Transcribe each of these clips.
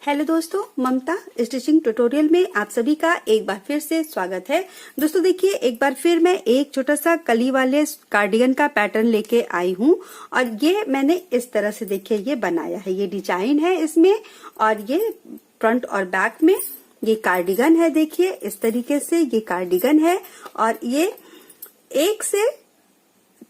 Hello दोस्तों, ममता stitching tutorial में आप सभी का एक बार फिर से स्वागत है। दोस्तों देखिए, एक बार फिर मैं एक छोटा सा कली वाले कार्डिगन का पैटर्न लेके आई हूँ और ये मैंने इस तरह से देखिए ये बनाया है। ये डिजाइन है इसमें और ये फ्रंट और बैक में ये कार्डिगन है। देखिए इस तरीके से ये कार्डिगन है और ये 1 से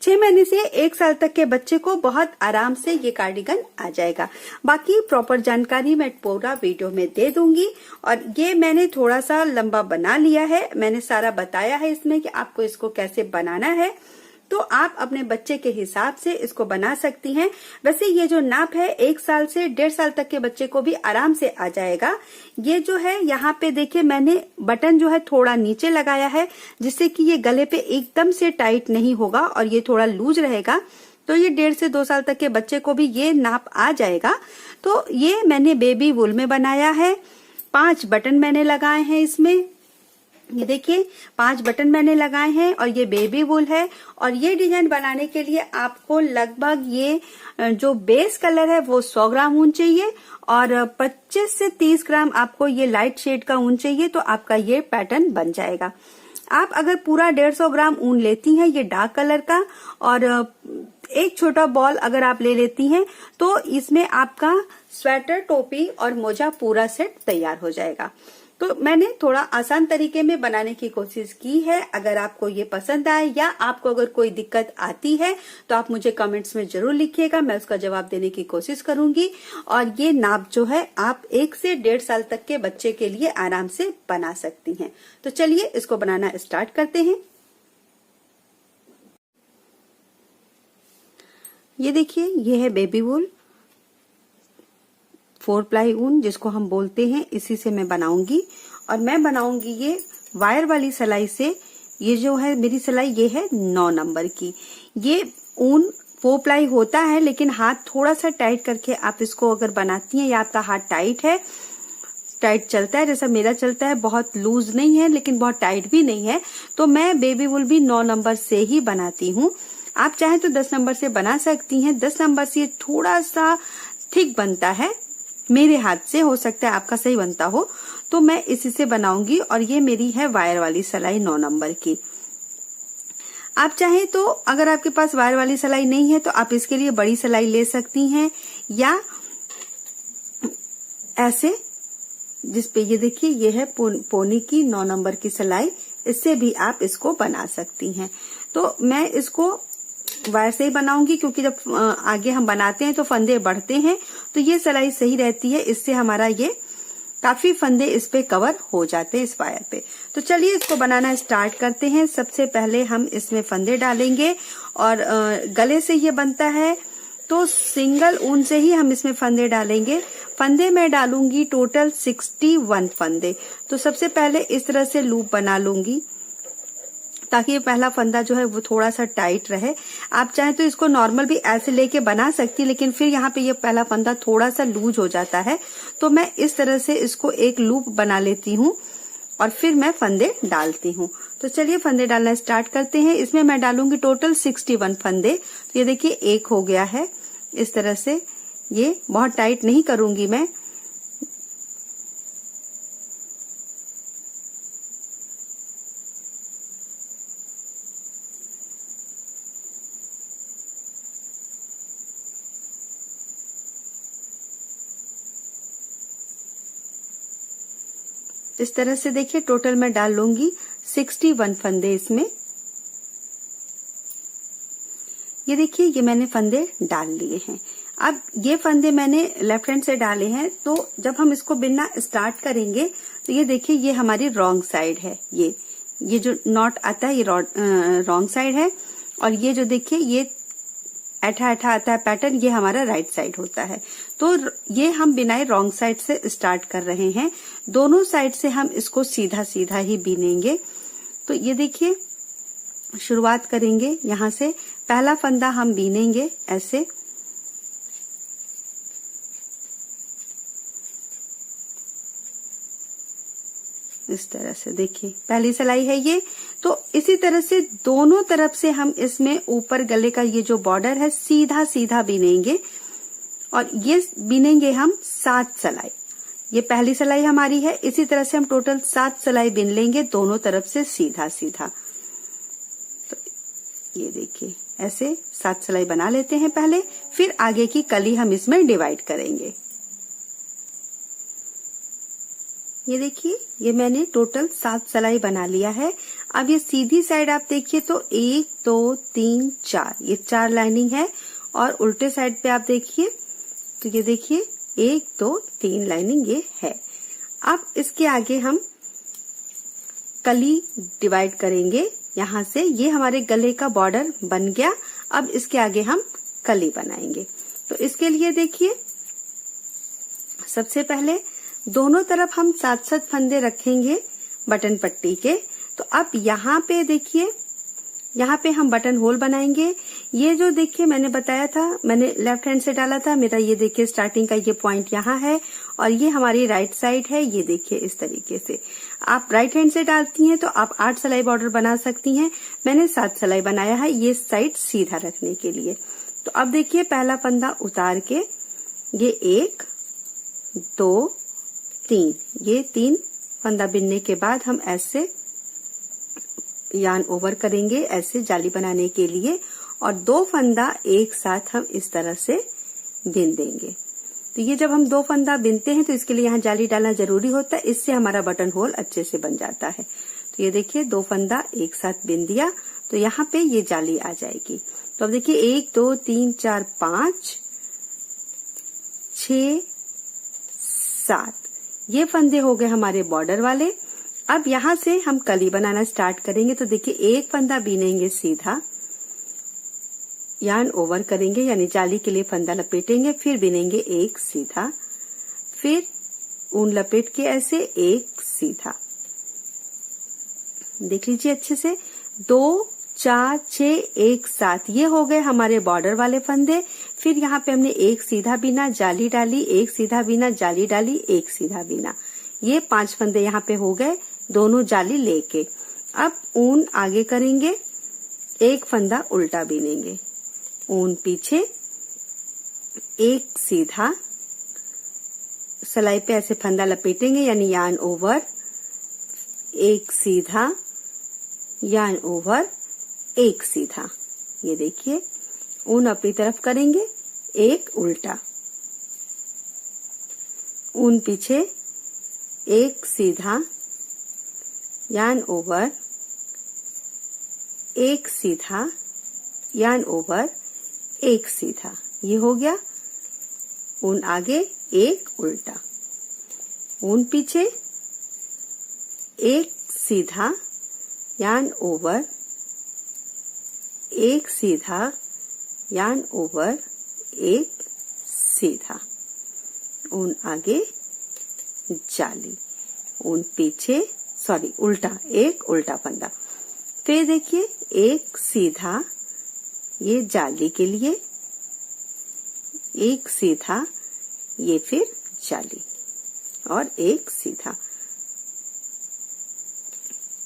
6 महीने से 1 साल तक के बच्चे को बहुत आराम से ये कार्डिगन आ जाएगा। बाकी प्रॉपर जानकारी मैं पूरा वीडियो में दे दूंगी। और ये मैंने थोड़ा सा लंबा बना लिया है, मैंने सारा बताया है इसमें कि आपको इसको कैसे बनाना है, तो आप अपने बच्चे के हिसाब से इसको बना सकती हैं। वैसे ये जो नाप है 1 साल से 1.5 साल तक के बच्चे को भी आराम से आ जाएगा। ये जो है यहाँ पे देखिए मैंने बटन जो है थोड़ा नीचे लगाया है जिससे कि ये गले पे एकदम से टाइट नहीं होगा और ये थोड़ा लूज रहेगा। तो ये 1.5 से 2 साल तक के बच्चे को भी ये नाप आ जाएगा। तो ये मैंने बेबी वूल में बनाया है। 5 बटन मैंने लगाए हैं इसमें। ये देखिए 5 बटन मैंने लगाए हैं और ये बेबी वूल है। और ये डिजाइन बनाने के लिए आपको लगभग ये जो बेस कलर है वो 100 ग्राम ऊन चाहिए और 25 से 30 ग्राम आपको ये लाइट शेड का ऊन चाहिए, तो आपका ये पैटर्न बन जाएगा। आप अगर पूरा 150 ग्राम ऊन लेती हैं ये डार्क कलर का और एक छोटा बॉल अगर आप ले लेती हैं तो इसमें आपका स्वेटर, टोपी और मोजा पूरा सेट तैयार हो जाएगा। तो मैंने थोड़ा आसान तरीके में बनाने की कोशिश की है। अगर आपको ये पसंद आए या आपको अगर कोई दिक्कत आती है तो आप मुझे कमेंट्स में जरूर लिखिएगा, मैं उसका जवाब देने की कोशिश करूंगी। और ये नाप जो है आप 1 से 1.5 साल तक के बच्चे के लिए आराम से बना सकती हैं। तो चलिए इसको बनाना स्टार्ट करते हैं। ये देखिए ये है बेबी वूल, 4 प्लाई ऊन जिसको हम बोलते हैं, इसी से मैं बनाऊंगी। और मैं बनाऊंगी ये वायर वाली सिलाई से। ये जो है मेरी सिलाई ये है 9 नंबर की। ये ऊन 4 प्लाई होता है लेकिन हाथ थोड़ा सा टाइट करके आप इसको अगर बनाती हैं या आपका हाथ टाइट चलता है जैसा मेरा चलता है, बहुत लूज नहीं है लेकिन बहुत टाइट भी नहीं है, तो मैं बेबी वूल भी 9 नंबर से ही बनाती हूँ। आप चाहें तो 10 नंबर से बना सकती हैं। 10 नंबर से थोड़ा सा थिक बनता है मेरे हाथ से, हो सकता है आपका सही बनता हो, तो मैं इसी से बनाऊंगी। और ये मेरी है वायर वाली सिलाई 9 नंबर की। आप चाहें तो अगर आपके पास वायर वाली सिलाई नहीं है तो आप इसके लिए बड़ी सिलाई ले सकती हैं या ऐसे जिसपे ये देखिए ये है पोनी की 9 नंबर की सिलाई, इससे भी आप इसको बना सकती हैं। तो मैं इसको वायर से ही बनाऊंगी क्योंकि जब आगे हम बनाते हैं तो फंदे बढ़ते हैं, तो ये सिलाई सही रहती है, इससे हमारा ये काफी फंदे इस पे कवर हो जाते हैं इस वायर पे। तो चलिए इसको बनाना स्टार्ट करते हैं। सबसे पहले हम इसमें फंदे डालेंगे और गले से ये बनता है तो सिंगल ऊन से ही हम इसमें फंदे डालेंगे। फंदे मैं डालूंगी टोटल 61 फंदे। तो सबसे पहले इस तरह से लूप बना लूंगी ताकि ये पहला फंदा जो है वो थोड़ा सा टाइट रहे। आप चाहें तो इसको नॉर्मल भी ऐसे लेके बना सकती, लेकिन फिर यहाँ पे ये पहला फंदा थोड़ा सा लूज हो जाता है, तो मैं इस तरह से इसको एक लूप बना लेती हूँ और फिर मैं फंदे डालती हूँ। तो चलिए फंदे डालना स्टार्ट करते हैं। इसमें मैं डालूंगी टोटल 61 फंदे। तो ये देखिए एक हो गया है इस तरह से। ये बहुत टाइट नहीं करूंगी मैं, इस तरह से देखिए टोटल मैं डाल लूंगी 61 फंदे इसमें। ये देखिए ये मैंने फंदे डाल लिए हैं। अब ये फंदे मैंने लेफ्ट हैंड से डाले हैं, तो जब हम इसको बिनना स्टार्ट करेंगे तो ये देखिए ये हमारी रॉन्ग साइड है। ये जो नॉट आता है ये रॉन्ग साइड है और ये जो देखिए ये ऐठा आता है पैटर्न, ये हमारा राइट साइड होता है। तो ये हम बिनाई रॉन्ग साइड से स्टार्ट कर रहे हैं। दोनों साइड से हम इसको सीधा सीधा ही बीनेंगे। तो ये देखिए शुरुआत करेंगे यहाँ से, पहला फंदा हम बीनेंगे ऐसे, इस तरह से देखिए पहली सिलाई है ये। तो इसी तरह से दोनों तरफ से हम इसमें ऊपर गले का ये जो बॉर्डर है सीधा सीधा बीनेंगे और ये बीनेंगे हम 7 सिलाई। ये पहली सिलाई हमारी है। इसी तरह से हम टोटल 7 सिलाई बिन लेंगे दोनों तरफ से सीधा सीधा। तो ये देखिए ऐसे 7 सिलाई बना लेते हैं पहले, फिर आगे की कली हम इसमें डिवाइड करेंगे। ये देखिए ये मैंने टोटल 7 सिलाई बना लिया है। अब ये सीधी साइड आप देखिए तो 1 2 3 4 ये 4 लाइनिंग है, और उल्टे साइड पे आप देखिए तो ये देखिए 1 2 3 लाइनिंग ये है। अब इसके आगे हम कली डिवाइड करेंगे यहाँ से। ये हमारे गले का बॉर्डर बन गया। अब इसके आगे हम कली बनाएंगे। तो इसके लिए देखिए सबसे पहले दोनों तरफ हम 7-7 फंदे रखेंगे बटन पट्टी के। तो अब यहाँ पे देखिए, यहाँ पे हम बटन होल बनाएंगे। ये जो देखिए मैंने बताया था, मैंने लेफ्ट हैंड से डाला था, मेरा ये देखिए स्टार्टिंग का ये पॉइंट यहाँ है, और ये हमारी राइट साइड है। ये देखिए इस तरीके से आप राइट हैंड से डालती हैं तो आप 8 सिलाई बॉर्डर बना सकती हैं। मैंने 7 सिलाई बनाया है ये साइड सीधा रखने के लिए। तो अब देखिए पहला फंदा उतार के ये 1 2 3 ये 3 फंदा बिनने के बाद हम ऐसे यार्न ओवर करेंगे ऐसे जाली बनाने के लिए, और 2 फंदा एक साथ हम इस तरह से बिन देंगे। तो ये जब हम 2 फंदा बिनते हैं तो इसके लिए यहाँ जाली डालना जरूरी होता है, इससे हमारा बटन होल अच्छे से बन जाता है। तो ये देखिए 2 फंदा एक साथ बिन दिया तो यहाँ पे ये जाली आ जाएगी। तो अब देखिए 1 2 3 4 5 6 7 ये फंदे हो गए हमारे बॉर्डर वाले। अब यहाँ से हम कली बनाना स्टार्ट करेंगे। तो देखिए एक फंदा बीनेंगे सीधा, यार्न ओवर करेंगे यानी जाली के लिए फंदा लपेटेंगे, फिर बिनेंगे एक सीधा, फिर ऊन लपेट के ऐसे एक सीधा। देख लीजिए अच्छे से 2 4 6 1 7 ये हो गए हमारे बॉर्डर वाले फंदे। फिर यहाँ पे हमने एक सीधा बीना, जाली डाली, एक सीधा बीना, जाली डाली, एक सीधा बीना। ये 5 फंदे यहाँ पे हो गए दोनों जाली लेके। अब ऊन आगे करेंगे, एक फंदा उल्टा बीनेंगे, ऊन पीछे, एक सीधा, सिलाई पे ऐसे फंदा लपेटेंगे यानी यार्न ओवर, एक सीधा, यार्न ओवर, एक सीधा। ये देखिए ऊन अपनी तरफ करेंगे, एक उल्टा, ऊन पीछे, एक सीधा, यार्न ओवर, एक सीधा, यार्न ओवर, एक सीधा। ये हो गया। ऊन आगे, एक उल्टा, ऊन पीछे, एक सीधा, यार्न ओवर, एक सीधा, यार्न ओवर, एक सीधा, ऊन आगे, जाली, ऊन पीछे, सॉरी उल्टा, एक उल्टा फंदा, फिर देखिए एक सीधा, ये जाली के लिए, एक सीधा, ये फिर जाली, और एक सीधा,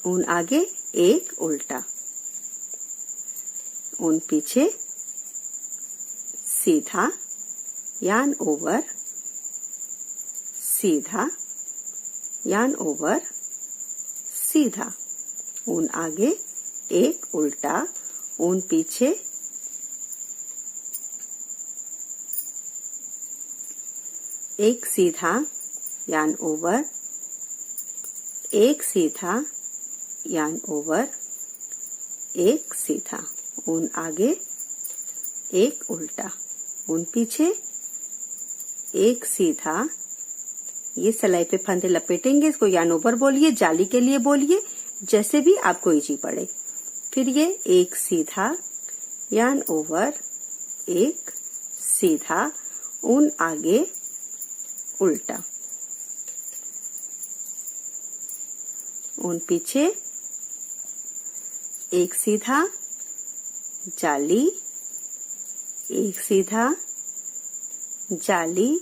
ऊन आगे, एक उल्टा, ऊन पीछे, सीधा, यार्न ओवर, सीधा, यार्न ओवर, सीधा, ऊन आगे, एक उल्टा, ऊन पीछे, एक सीधा, यार्न ओवर, एक सीधा, यार्न ओवर, एक सीधा, ऊन आगे, एक उल्टा, ऊन पीछे, एक सीधा, ये सिलाई पे फंदे लपेटेंगे, इसको यार्न ओवर बोलिए, जाली के लिए बोलिए, जैसे भी आपको इजी पड़े। फिर ये एक सीधा, यार्न ओवर, एक सीधा, ऊन आगे, उल्टा, ऊन पीछे, एक सीधा, जाली, एक सीधा, जाली,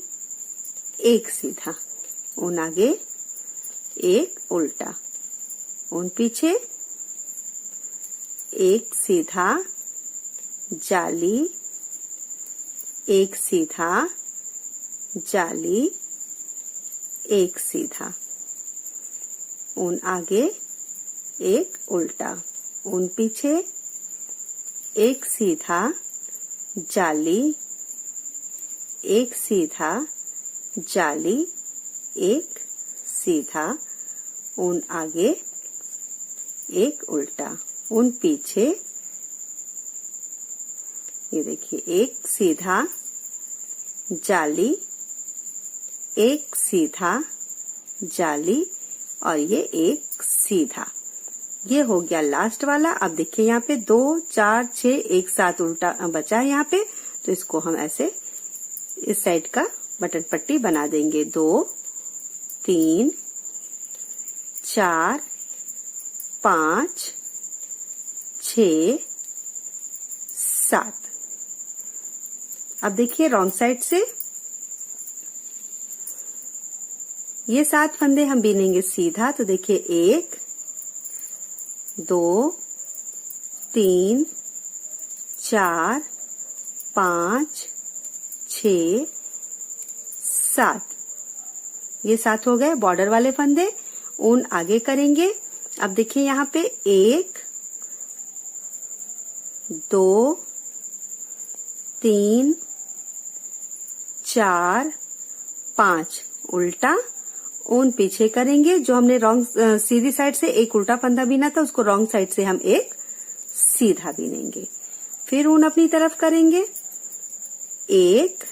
एक सीधा, ऊन आगे, एक उल्टा, ऊन पीछे, एक सीधा, जाली, एक सीधा, जाली, एक सीधा, ऊन आगे, एक उल्टा, ऊन पीछे, एक सीधा, जाली, एक सीधा, जाली, एक सीधा, ऊन आगे, एक उल्टा, ऊन पीछे, ये देखिए एक सीधा, जाली, एक सीधा, जाली और ये एक सीधा। ये हो गया लास्ट वाला। अब देखिए यहाँ पे 2 4 6 एक साथ उल्टा बचा है यहाँ पे, तो इसको हम ऐसे इस साइड का बटन पट्टी बना देंगे। 2 3 4 5 6 7। अब देखिए रॉन्ग साइड से ये 7 फंदे हम बीनेंगे सीधा। तो देखिए 1 2 3 4 5 6 7। ये 7 हो गए बॉर्डर वाले फंदे। ऊन आगे करेंगे। अब देखिए यहाँ पे 1 2 3 4 5 उल्टा, ऊन पीछे करेंगे। जो हमने रॉन्ग सीधी साइड से एक उल्टा फंदा बीना था उसको रॉन्ग साइड से हम एक सीधा बीनेंगे। फिर ऊन अपनी तरफ करेंगे। 1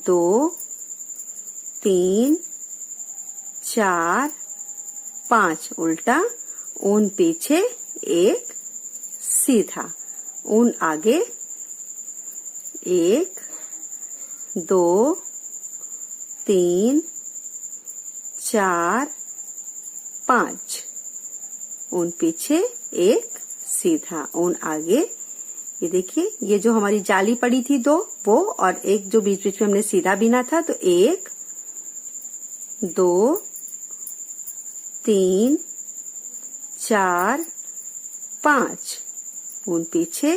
2 3 4 5 उल्टा, ऊन पीछे, एक सीधा, ऊन आगे, 1 2 3 4 5, ऊन पीछे, एक सीधा, ऊन आगे। ये देखिए ये जो हमारी जाली पड़ी थी 2 वो, और एक जो बीच बीच में हमने सीधा बीना था। तो 1 2 3 4 5, ऊन पीछे,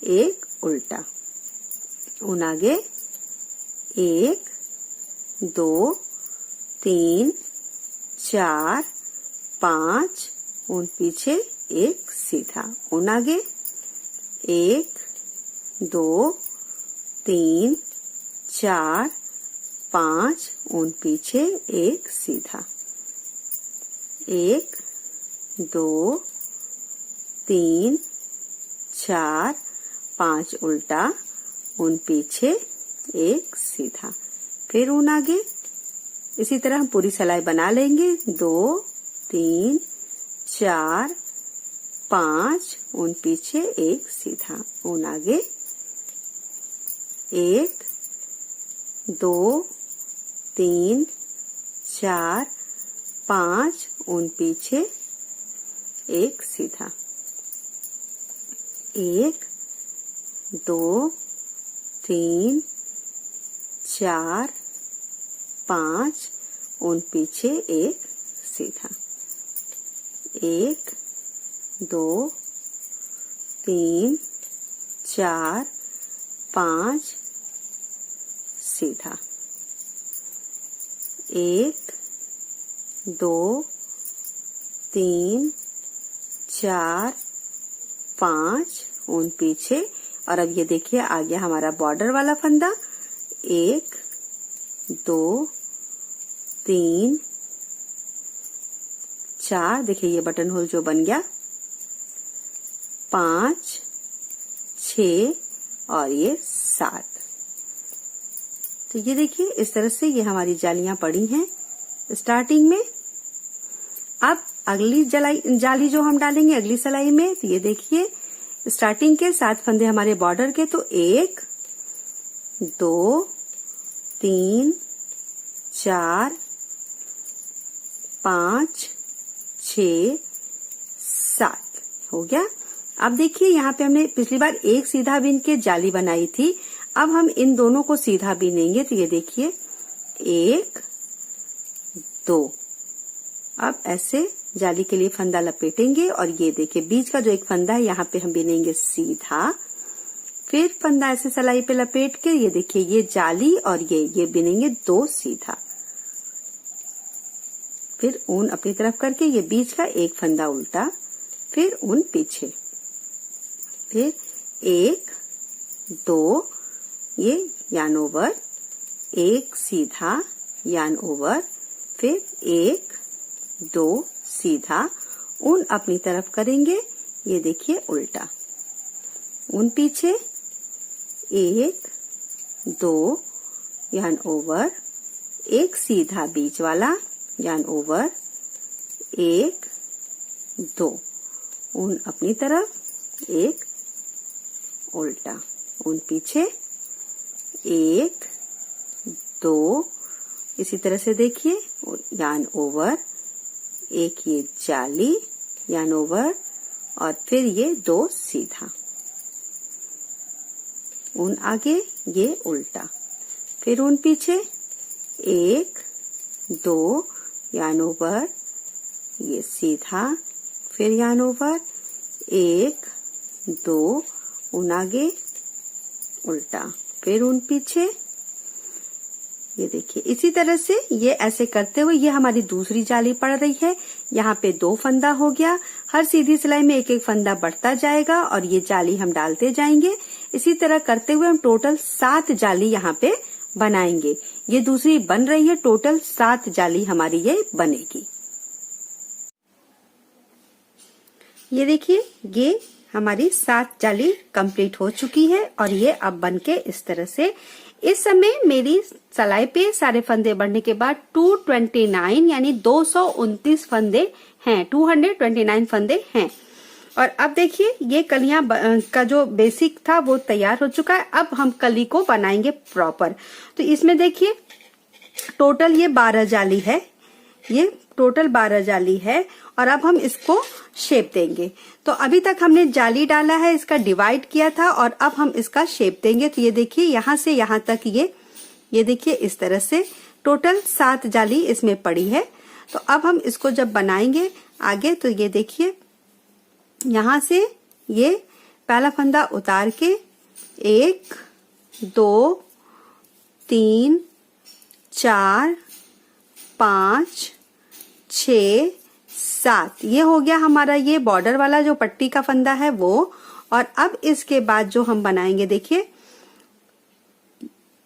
एक उल्टा, ऊन आगे, 1 2 3 4 5, ऊन पीछे, एक सीधा, ऊन आगे, 1 2 3 4 5, ऊन पीछे, एक सीधा, 1 2 3 4 5 उल्टा, ऊन पीछे, एक सीधा, फिर ऊन आगे। इसी तरह हम पूरी सिलाई बना लेंगे। 2 3 4 5, ऊन पीछे, एक सीधा, ऊन आगे, 1 2 3 4 5, ऊन पीछे, एक सीधा, 1 2 3 4 5, ऊन पीछे, एक सीधा, 1 2 3 4 5 सीधा, 1 2 3 4 5, ऊन पीछे। और अब ये देखिए आ गया हमारा बॉर्डर वाला फंदा। 1 2 3 4, देखिए ये बटन होल जो बन गया, 5 6 और ये 7। तो ये देखिए इस तरह से ये हमारी जालियां पड़ी हैं स्टार्टिंग में। अब अगली जाली जो हम डालेंगे अगली सिलाई में, तो ये देखिए स्टार्टिंग के 7 फंदे हमारे बॉर्डर के। तो 1 2 3 4 5 6 7 हो गया। अब देखिए यहाँ पे हमने पिछली बार एक सीधा बीन के जाली बनाई थी, अब हम इन दोनों को सीधा बीनेंगे। तो ये देखिए 1 2, अब ऐसे जाली के लिए फंदा लपेटेंगे और ये देखिए बीच का जो एक फंदा है यहाँ पे हम बीनेंगे सीधा, फिर फंदा ऐसे सिलाई पे लपेट के ये देखिए ये जाली और ये बीनेंगे 2 सीधा। फिर ऊन अपनी तरफ करके ये बीच का एक फंदा उल्टा, फिर ऊन पीछे, फिर 1 2 ये यार्न ओवर, एक सीधा यार्न ओवर, फिर 1 2 सीधा, ऊन अपनी तरफ करेंगे, ये देखिए उल्टा, ऊन पीछे, 1 2 यार्न ओवर, एक सीधा बीच वाला यार्न ओवर, 1 2 ऊन अपनी तरफ, एक उल्टा, ऊन पीछे, 1 2 इसी तरह से देखिए यार्न ओवर, एक ये जाली यार्न ओवर और फिर ये 2 सीधा, ऊन आगे ये उल्टा, फिर ऊन पीछे, 1 2 यार्न ओवर, ये सीधा, फिर यार्न ओवर, 1 2 ऊन आगे उल्टा, फिर ऊन पीछे, ये देखिए इसी तरह से ये ऐसे करते हुए ये हमारी दूसरी जाली पड़ रही है। यहाँ पे 2 फंदा हो गया, हर सीधी सिलाई में एक एक फंदा बढ़ता जाएगा और ये जाली हम डालते जाएंगे। इसी तरह करते हुए हम टोटल 7 जाली यहाँ पे बनाएंगे। ये दूसरी बन रही है, टोटल 7 जाली हमारी ये बनेगी। ये देखिए ये हमारी 7 जाली कंप्लीट हो चुकी है और ये अब बनके इस तरह से। इस समय मेरी सिलाई पे सारे फंदे बढ़ने के बाद 229 यानी 229 फंदे हैं, 229 फंदे हैं। और अब देखिए ये कलियां का जो बेसिक था वो तैयार हो चुका है। अब हम कली को बनाएंगे प्रॉपर। तो इसमें देखिए टोटल ये 12 जाली है, ये टोटल 12 जाली है और अब हम इसको शेप देंगे। तो अभी तक हमने जाली डाला है, इसका डिवाइड किया था और अब हम इसका शेप देंगे। तो ये देखिए यहाँ से यहाँ तक ये देखिए इस तरह से टोटल 7 जाली इसमें पड़ी है। तो अब हम इसको जब बनाएंगे आगे तो ये देखिए यहाँ से ये पहला फंदा उतार के 1 2 3 4 5 6 7 ये हो गया हमारा ये बॉर्डर वाला जो पट्टी का फंदा है वो। और अब इसके बाद जो हम बनाएंगे देखिए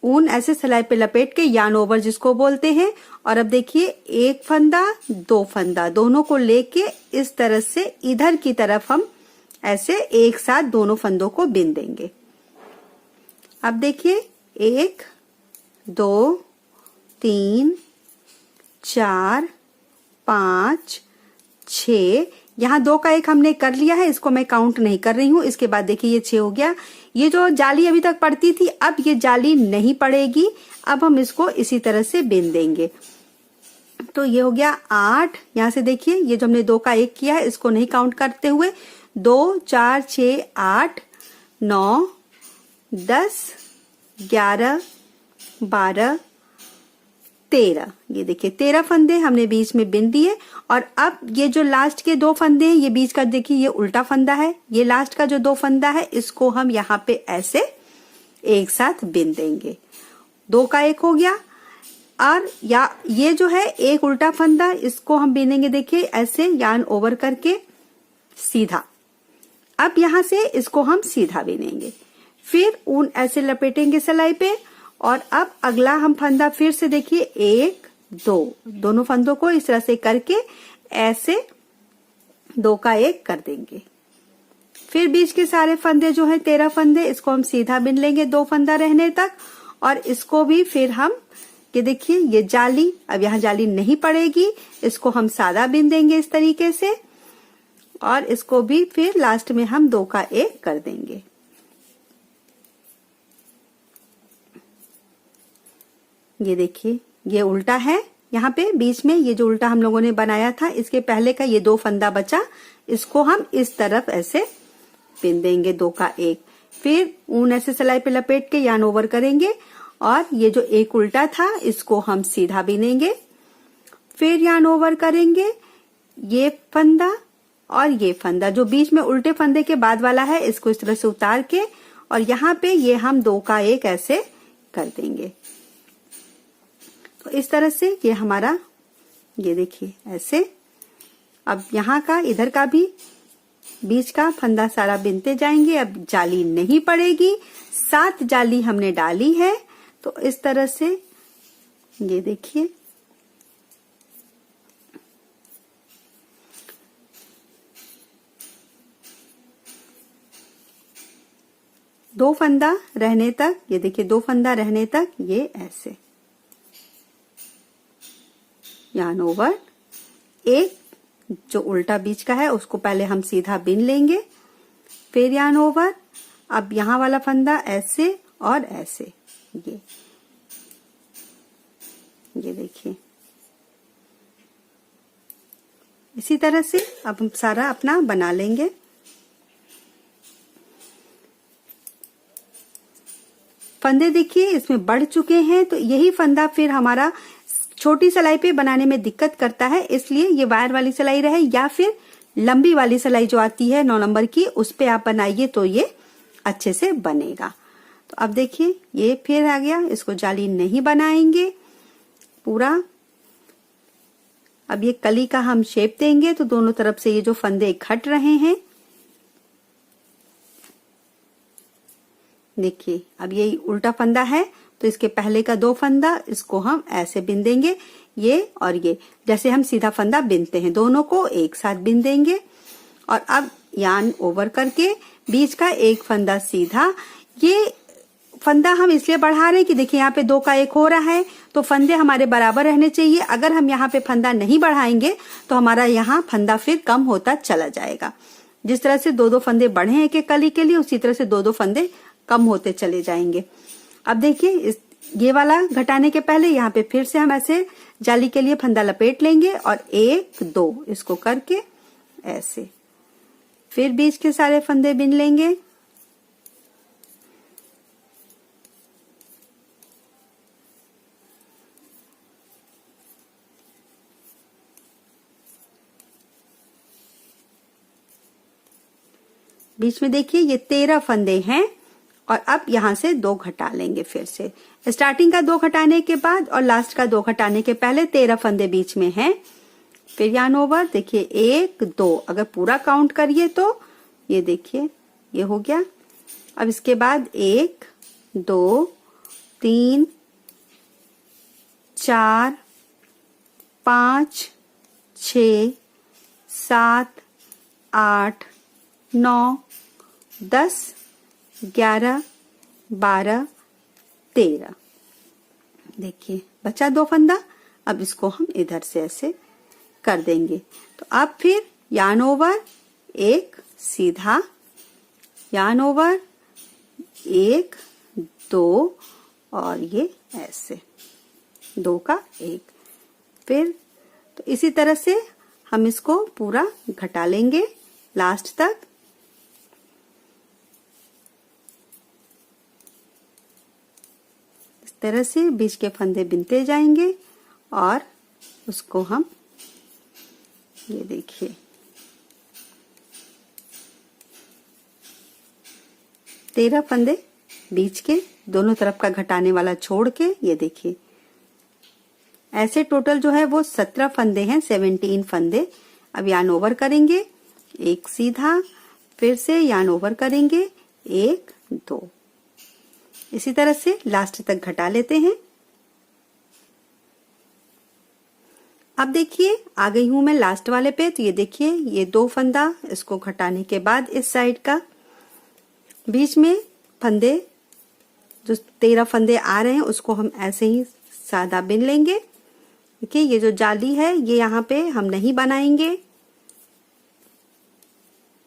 ऊन ऐसे सिलाई पे लपेट के यार्न ओवर जिसको बोलते हैं। और अब देखिए एक फंदा 2 फंदा दोनों को लेके इस तरह से इधर की तरफ हम ऐसे एक साथ दोनों फंदों को बिन देंगे। अब देखिए 1 2 3 4 5 6 यहाँ 2 का 1 हमने कर लिया है, इसको मैं काउंट नहीं कर रही हूँ। इसके बाद देखिए ये 6 हो गया। ये जो जाली अभी तक पड़ती थी अब ये जाली नहीं पड़ेगी, अब हम इसको इसी तरह से बिन देंगे। तो ये हो गया 8। यहाँ से देखिए ये जो हमने 2 का 1 किया है इसको नहीं काउंट करते हुए 2 4 6 8 9 10 11 12 13 ये देखिए 13 फंदे हमने बीच में बिन दिए। और अब ये जो लास्ट के 2 फंदे हैं ये बीच का देखिए ये उल्टा फंदा है, ये लास्ट का जो 2 फंदा है इसको हम यहाँ पे ऐसे एक साथ बिन देंगे। 2 का 1 हो गया। और या ये जो है एक उल्टा फंदा इसको हम बिनेंगे देखिए ऐसे यार्न ओवर करके सीधा। अब यहाँ से इसको हम सीधा बिनेंगे, फिर ऊन ऐसे लपेटेंगे सिलाई पे। और अब अगला हम फंदा फिर से देखिए 1 2 दोनों फंदों को इस तरह से करके ऐसे 2 का 1 कर देंगे। फिर बीच के सारे फंदे जो है 13 फंदे इसको हम सीधा बिन लेंगे 2 फंदा रहने तक। और इसको भी फिर हम ये देखिए ये जाली अब यहाँ जाली नहीं पड़ेगी, इसको हम सादा बिन देंगे इस तरीके से। और इसको भी फिर लास्ट में हम 2 का 1 कर देंगे। ये देखिए ये उल्टा है, यहाँ पे बीच में ये जो उल्टा हम लोगों ने बनाया था इसके पहले का ये 2 फंदा बचा, इसको हम इस तरफ ऐसे बिन देंगे 2 का 1। फिर ऊन ऐसे सिलाई पे लपेट के यार्न ओवर करेंगे और ये जो एक उल्टा था इसको हम सीधा बिनेंगे। फिर यार्न ओवर करेंगे ये फंदा और ये फंदा जो बीच में उल्टे फंदे के बाद वाला है इसको इस तरह से उतार के और यहाँ पे ये हम 2 का 1 ऐसे कर देंगे। तो इस तरह से ये हमारा ये देखिए ऐसे। अब यहाँ का इधर का भी बीच का फंदा सारा बिनते जाएंगे। अब जाली नहीं पड़ेगी, 7 जाली हमने डाली है, तो इस तरह से ये देखिए। दो फंदा रहने तक, ये देखिए 2 फंदा रहने तक ये ऐसे यार्न ओवर। एक जो उल्टा बीच का है उसको पहले हम सीधा बिन लेंगे, फिर यार्न ओवर। अब यहाँ वाला फंदा ऐसे और ऐसे, ये देखिए इसी तरह से अब हम सारा अपना बना लेंगे। फंदे देखिए इसमें बढ़ चुके हैं, तो यही फंदा फिर हमारा छोटी सिलाई पे बनाने में दिक्कत करता है, इसलिए ये वायर वाली सिलाई रहे या फिर लंबी वाली सिलाई जो आती है 9 नंबर की, उस पे आप बनाइए तो ये अच्छे से बनेगा। तो अब देखिए ये फिर आ गया, इसको जाली नहीं बनाएंगे पूरा। अब ये कली का हम शेप देंगे, तो दोनों तरफ से ये जो फंदे इकट्ठ रहे हैं, देखिए अब ये उल्टा फंदा है, तो इसके पहले का 2 फंदा इसको हम ऐसे बिन देंगे, ये और ये जैसे हम सीधा फंदा बिनते हैं, दोनों को एक साथ बिन देंगे। और अब यार्न ओवर करके बीच का एक फंदा सीधा। ये फंदा हम इसलिए बढ़ा रहे हैं कि देखिए यहाँ पे 2 का 1 हो रहा है, तो फंदे हमारे बराबर रहने चाहिए। अगर हम यहाँ पे फंदा नहीं बढ़ाएंगे तो हमारा यहाँ फंदा फिर कम होता चला जाएगा। जिस तरह से 2-2 फंदे बढ़े हैं एक कली के लिए, उसी तरह से 2-2 फंदे कम होते चले जाएंगे। अब देखिए ये वाला घटाने के पहले यहाँ पे फिर से हम ऐसे जाली के लिए फंदा लपेट लेंगे और 1-2 इसको करके ऐसे, फिर बीच के सारे फंदे बिन लेंगे। बीच में देखिए ये 13 फंदे हैं, और अब यहां से 2 घटा लेंगे। फिर से स्टार्टिंग का 2 घटाने के बाद और लास्ट का 2 घटाने के पहले 13 फंदे बीच में हैं। फिर यार्न ओवर, देखिए 1-2 अगर पूरा काउंट करिए तो ये देखिए ये हो गया। अब इसके बाद 1 2 3 4 5 6 7 8 9 10 11 12 13। देखिए बचा 2 फंदा। अब इसको हम इधर से ऐसे कर देंगे। तो अब फिर यार्न ओवर, एक सीधा, यार्न ओवर 1 2 और ये ऐसे 2 का 1। फिर तो इसी तरह से हम इसको पूरा घटा लेंगे लास्ट तक। इस तरह से बीच के फंदे बिनते जाएंगे और उसको हम ये देखिए 13 फंदे बीच के दोनों तरफ का घटाने वाला छोड़ के ये देखिए ऐसे टोटल जो है वो 17 फंदे हैं, 17 फंदे। अब यार्न ओवर करेंगे, एक सीधा, फिर से यार्न ओवर करेंगे 1 2। इसी तरह से लास्ट तक घटा लेते हैं। अब देखिए आ गई हूं मैं लास्ट वाले पे। तो ये देखिए ये 2 फंदा, इसको घटाने के बाद इस साइड का बीच में फंदे जो 13 फंदे आ रहे हैं उसको हम ऐसे ही सादा बिन लेंगे। देखिए ये जो जाली है ये यहाँ पे हम नहीं बनाएंगे,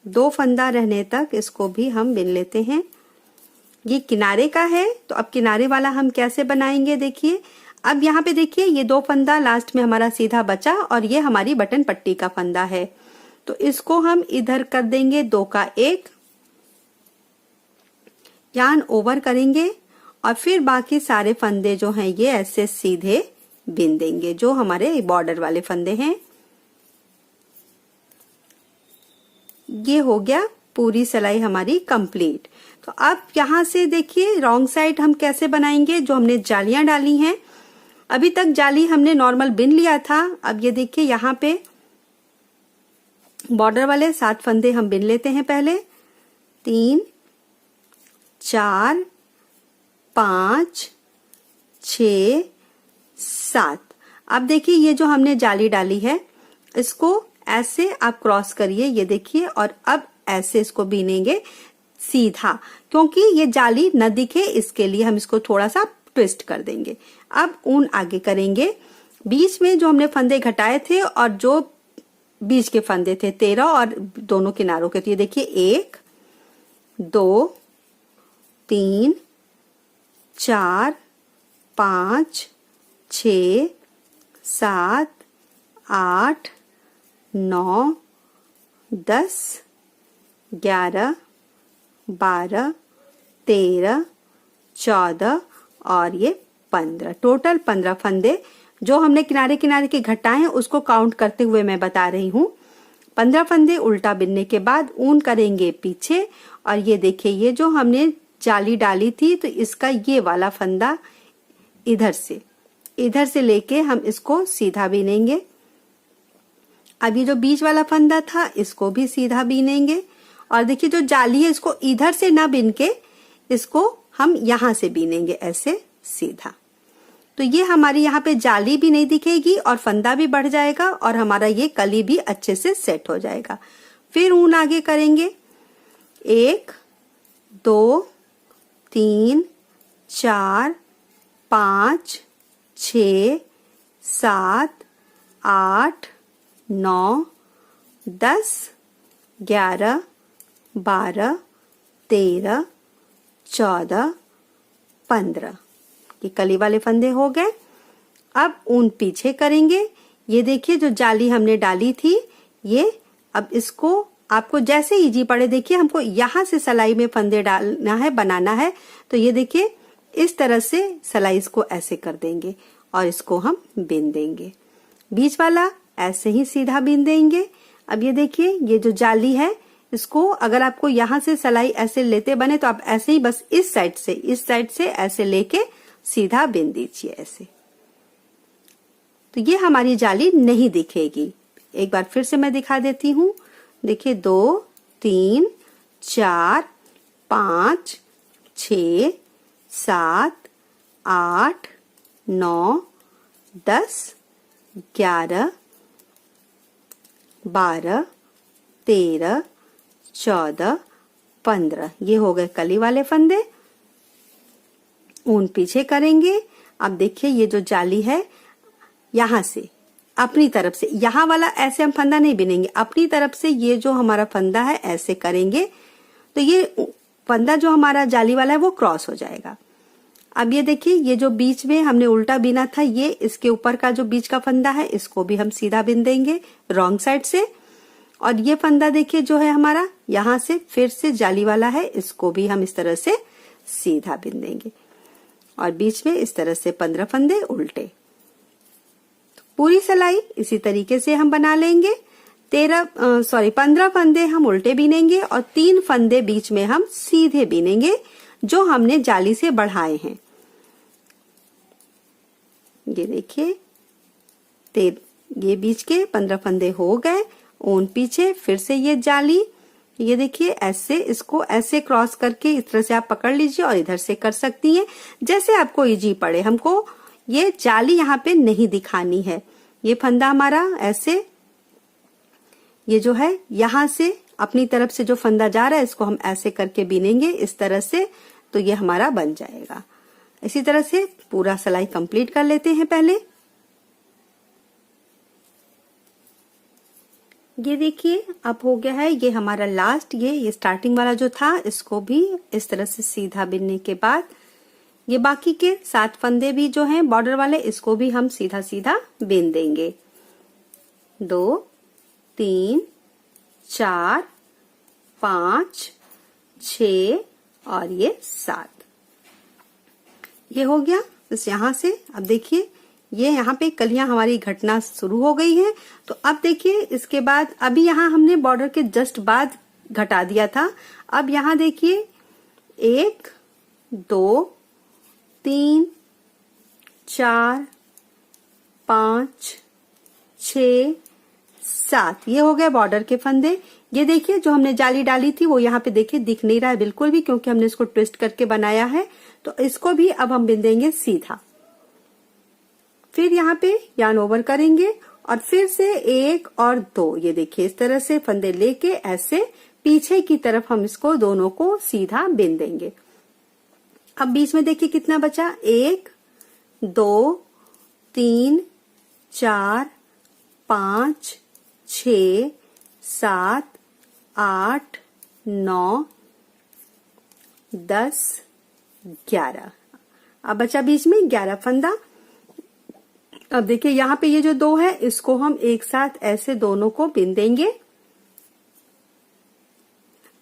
2 फंदा रहने तक इसको भी हम बिन लेते हैं। ये किनारे का है तो अब किनारे वाला हम कैसे बनाएंगे देखिए। अब यहाँ पे देखिए ये 2 फंदा लास्ट में हमारा सीधा बचा और ये हमारी बटन पट्टी का फंदा है, तो इसको हम इधर कर देंगे 2 का 1, यार्न ओवर करेंगे और फिर बाकी सारे फंदे जो हैं ये ऐसे सीधे बिन देंगे जो हमारे बॉर्डर वाले फंदे हैं। ये हो गया पूरी सिलाई हमारी कंप्लीट। तो अब यहां से देखिए रॉन्ग साइड हम कैसे बनाएंगे। जो हमने जालियां डाली हैं अभी तक जाली हमने नॉर्मल बिन लिया था। अब ये देखिए यहाँ पे बॉर्डर वाले 7 फंदे हम बिन लेते हैं पहले। 3 4 5 6 7। अब देखिए ये जो हमने जाली डाली है इसको ऐसे आप क्रॉस करिए, ये देखिए, और अब ऐसे इसको बीनेंगे सीधा, क्योंकि ये जाली न दिखे इसके लिए हम इसको थोड़ा सा ट्विस्ट कर देंगे। अब ऊन आगे करेंगे, बीच में जो हमने फंदे घटाए थे और जो बीच के फंदे थे 13 और दोनों किनारों के, तो ये देखिए 1 2 3 4 5 6 7 8 9 10 11 12 13 14 और ये 15, टोटल 15 फंदे जो हमने किनारे किनारे के घटाए हैं उसको काउंट करते हुए मैं बता रही हूँ। 15 फंदे उल्टा बिनने के बाद ऊन करेंगे पीछे, और ये देखिए ये जो हमने जाली डाली थी तो इसका ये वाला फंदा इधर से लेके हम इसको सीधा बीनेंगे। अब ये जो बीच वाला फंदा था इसको भी सीधा बीनेंगे, और देखिए जो जाली है इसको इधर से ना बिन के इसको हम यहां से बीनेंगे ऐसे सीधा। तो ये हमारी यहाँ पे जाली भी नहीं दिखेगी और फंदा भी बढ़ जाएगा और हमारा ये कली भी अच्छे से सेट हो जाएगा। फिर ऊन आगे करेंगे, 1 2 3 4 5 6 7 8 9 10 11 12 13 14 15, ये कली वाले फंदे हो गए। अब ऊन पीछे करेंगे, ये देखिए जो जाली हमने डाली थी ये, अब इसको आपको जैसे इजी पड़े, देखिए हमको यहाँ से सिलाई में फंदे डालना है, बनाना है, तो ये देखिए इस तरह से सिलाई इसको ऐसे कर देंगे और इसको हम बिन देंगे। बीच वाला ऐसे ही सीधा बिन देंगे। अब ये देखिए ये जो जाली है इसको अगर आपको यहाँ से सिलाई ऐसे लेते बने तो आप ऐसे ही बस इस साइड से ऐसे लेके सीधा बिन दीजिए ऐसे, तो ये हमारी जाली नहीं दिखेगी। एक बार फिर से मैं दिखा देती हूँ, देखिए 2 3 4 5 6 7 8 9 10 11 12 13 14 15, ये हो गए कली वाले फंदे। ऊन पीछे करेंगे। अब देखिए ये जो जाली है यहाँ से अपनी तरफ से, यहाँ वाला ऐसे हम फंदा नहीं बिनेंगे, अपनी तरफ से ये जो हमारा फंदा है ऐसे करेंगे तो ये फंदा जो हमारा जाली वाला है वो क्रॉस हो जाएगा। अब ये देखिए ये जो बीच में हमने उल्टा बिना था, ये इसके ऊपर का जो बीच का फंदा है इसको भी हम सीधा बिन देंगे रॉन्ग साइड से, और ये फंदा देखिए जो है हमारा यहाँ से फिर से जाली वाला है, इसको भी हम इस तरह से सीधा बिन देंगे, और बीच में इस तरह से 15 फंदे उल्टे। तो पूरी सिलाई इसी तरीके से हम बना लेंगे। 15 फंदे हम उल्टे बीनेंगे और 3 फंदे बीच में हम सीधे बीनेंगे जो हमने जाली से बढ़ाए हैं। ये देखिए ये बीच के 15 फंदे हो गए। ऊन पीछे, फिर से ये जाली, ये देखिए ऐसे इसको ऐसे क्रॉस करके इस तरह से आप पकड़ लीजिए और इधर से कर सकती हैं जैसे आपको इजी पड़े। हमको ये जाली यहाँ पे नहीं दिखानी है। ये फंदा हमारा ऐसे, ये जो है यहाँ से अपनी तरफ से जो फंदा जा रहा है इसको हम ऐसे करके बीनेंगे इस तरह से, तो ये हमारा बन जाएगा। इसी तरह से पूरा सिलाई कंप्लीट कर लेते हैं। पहले ये देखिए अब हो गया है ये हमारा लास्ट, ये स्टार्टिंग वाला जो था इसको भी इस तरह से सीधा बिनने के बाद ये बाकी के 7 फंदे भी जो हैं बॉर्डर वाले इसको भी हम सीधा सीधा बिन देंगे। 2 3 4 5 6 और ये 7, ये हो गया। बस यहाँ से अब देखिए ये यहाँ पे कलियां हमारी घटना शुरू हो गई है। तो अब देखिए इसके बाद अभी यहाँ हमने बॉर्डर के जस्ट बाद घटा दिया था। अब यहाँ देखिए 1 2 3 4 5, 6, 7, ये हो गए बॉर्डर के फंदे। ये देखिए जो हमने जाली डाली थी वो यहाँ पे देखिए दिख नहीं रहा है बिल्कुल भी, क्योंकि हमने इसको ट्विस्ट करके बनाया है। तो इसको भी अब हम बिंदेंगे सीधा। फिर यहाँ पे यार्न ओवर करेंगे और फिर से 1 और 2, ये देखिए इस तरह से फंदे लेके ऐसे पीछे की तरफ हम इसको दोनों को सीधा बिन देंगे। अब बीच में देखिए कितना बचा, 1, 2, 3, 4, 5, 6, 7, 8, 9, 10, 11। अब बचा बीच में 11 फंदा। अब देखिए यहाँ पे ये जो 2 है इसको हम एक साथ ऐसे दोनों को बिन देंगे।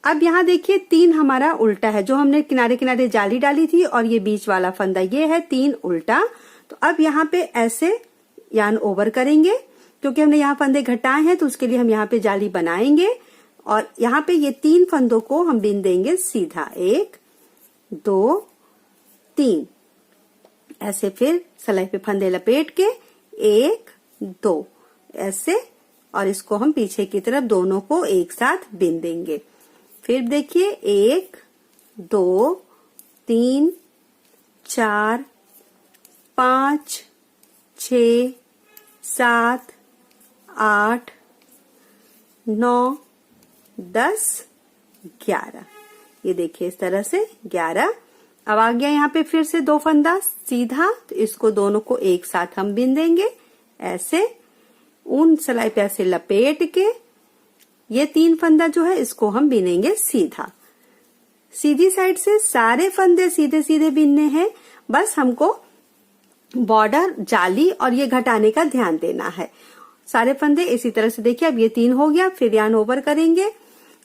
अब यहाँ देखिए 3 हमारा उल्टा है, जो हमने किनारे किनारे जाली डाली थी और ये बीच वाला फंदा ये है 3 उल्टा। तो अब यहाँ पे ऐसे यार्न ओवर करेंगे, क्योंकि हमने यहाँ फंदे घटाए हैं तो उसके लिए हम यहाँ पे जाली बनाएंगे और यहाँ पे ये 3 फंदों को हम बिन देंगे सीधा। 1, 2, 3 ऐसे। फिर सलाई पे फंदे लपेट के 1, 2 ऐसे, और इसको हम पीछे की तरफ दोनों को एक साथ बिन देंगे। फिर देखिए 1, 2, 3, 4, 5, 6, 7, 8, 9, 10, 11। ये देखिए इस तरह से 11। अब आ गया यहाँ पे फिर से 2 फंदा सीधा, तो इसको दोनों को एक साथ हम बिन देंगे ऐसे। ऊन सलाई पे ऐसे लपेट के ये 3 फंदा जो है इसको हम बिनेंगे सीधा। सीधी साइड से सारे फंदे सीधे सीधे बिनने हैं, बस हमको बॉर्डर, जाली और ये घटाने का ध्यान देना है। सारे फंदे इसी तरह से देखिए। अब ये 3 हो गया, फिर यार्न ओवर करेंगे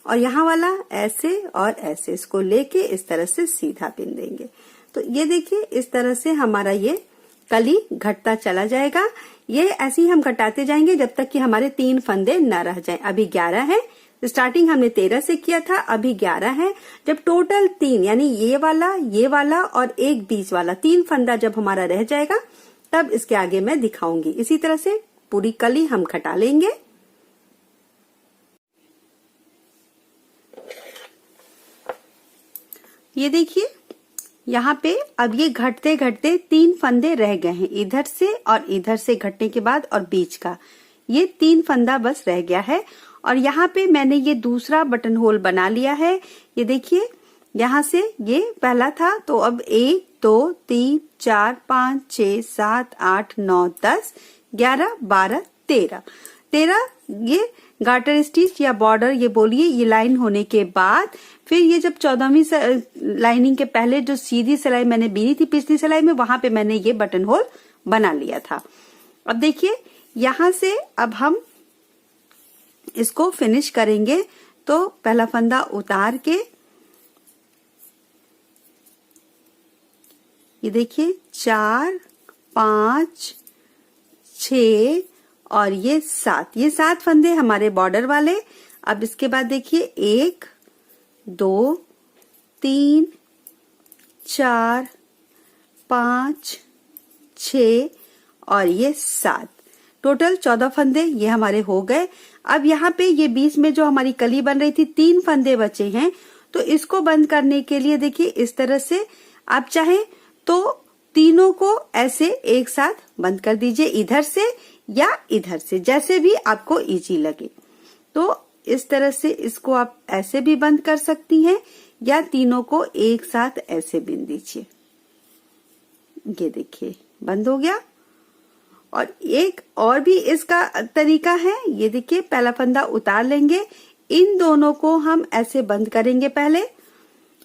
और यहाँ वाला ऐसे और ऐसे इसको लेके इस तरह से सीधा बिन देंगे। तो ये देखिए इस तरह से हमारा ये कली घटता चला जाएगा। ये ऐसे ही हम घटाते जाएंगे जब तक कि हमारे 3 फंदे न रह जाएं। अभी 11 है, स्टार्टिंग हमने 13 से किया था, अभी 11 है। जब टोटल 3 यानी ये वाला और एक बीच वाला 3 फंदा जब हमारा रह जाएगा तब इसके आगे मैं दिखाऊंगी। इसी तरह से पूरी कली हम घटा लेंगे। ये देखिए यहाँ पे अब ये घटते घटते 3 फंदे रह गए हैं, इधर से और इधर से घटने के बाद और बीच का ये 3 फंदा बस रह गया है। और यहाँ पे मैंने ये दूसरा बटन होल बना लिया है। ये देखिए यहाँ से ये पहला था, तो अब 1, 2, 3, 4, 5, 6, 7, 8, 9, 10, 11, 12, 13 ये गार्टर स्टिच या बॉर्डर ये बोलिए, ये लाइन होने के बाद फिर ये जब 14वीं लाइनिंग के पहले जो सीधी सिलाई मैंने बीनी थी पिछली सिलाई में, वहां पे मैंने ये बटन होल बना लिया था। अब देखिए यहां से अब हम इसको फिनिश करेंगे। तो पहला फंदा उतार के ये देखिए 4, 5, 6 और ये 7, ये 7 फंदे हमारे बॉर्डर वाले। अब इसके बाद देखिए 1, 2, 3, 4, 5, 6 और ये 7, टोटल 14 फंदे ये हमारे हो गए। अब यहाँ पे ये बीच में जो हमारी कली बन रही थी 3 फंदे बचे हैं, तो इसको बंद करने के लिए देखिए इस तरह से आप चाहे तो तीनों को ऐसे एक साथ बंद कर दीजिए, इधर से या इधर से, जैसे भी आपको इजी लगे। तो इस तरह से इसको आप ऐसे भी बंद कर सकती हैं या तीनों को एक साथ ऐसे बिन दीजिए। ये देखिए बंद हो गया। और एक और भी इसका तरीका है, ये देखिए पहला फंदा उतार लेंगे, इन दोनों को हम ऐसे बंद करेंगे पहले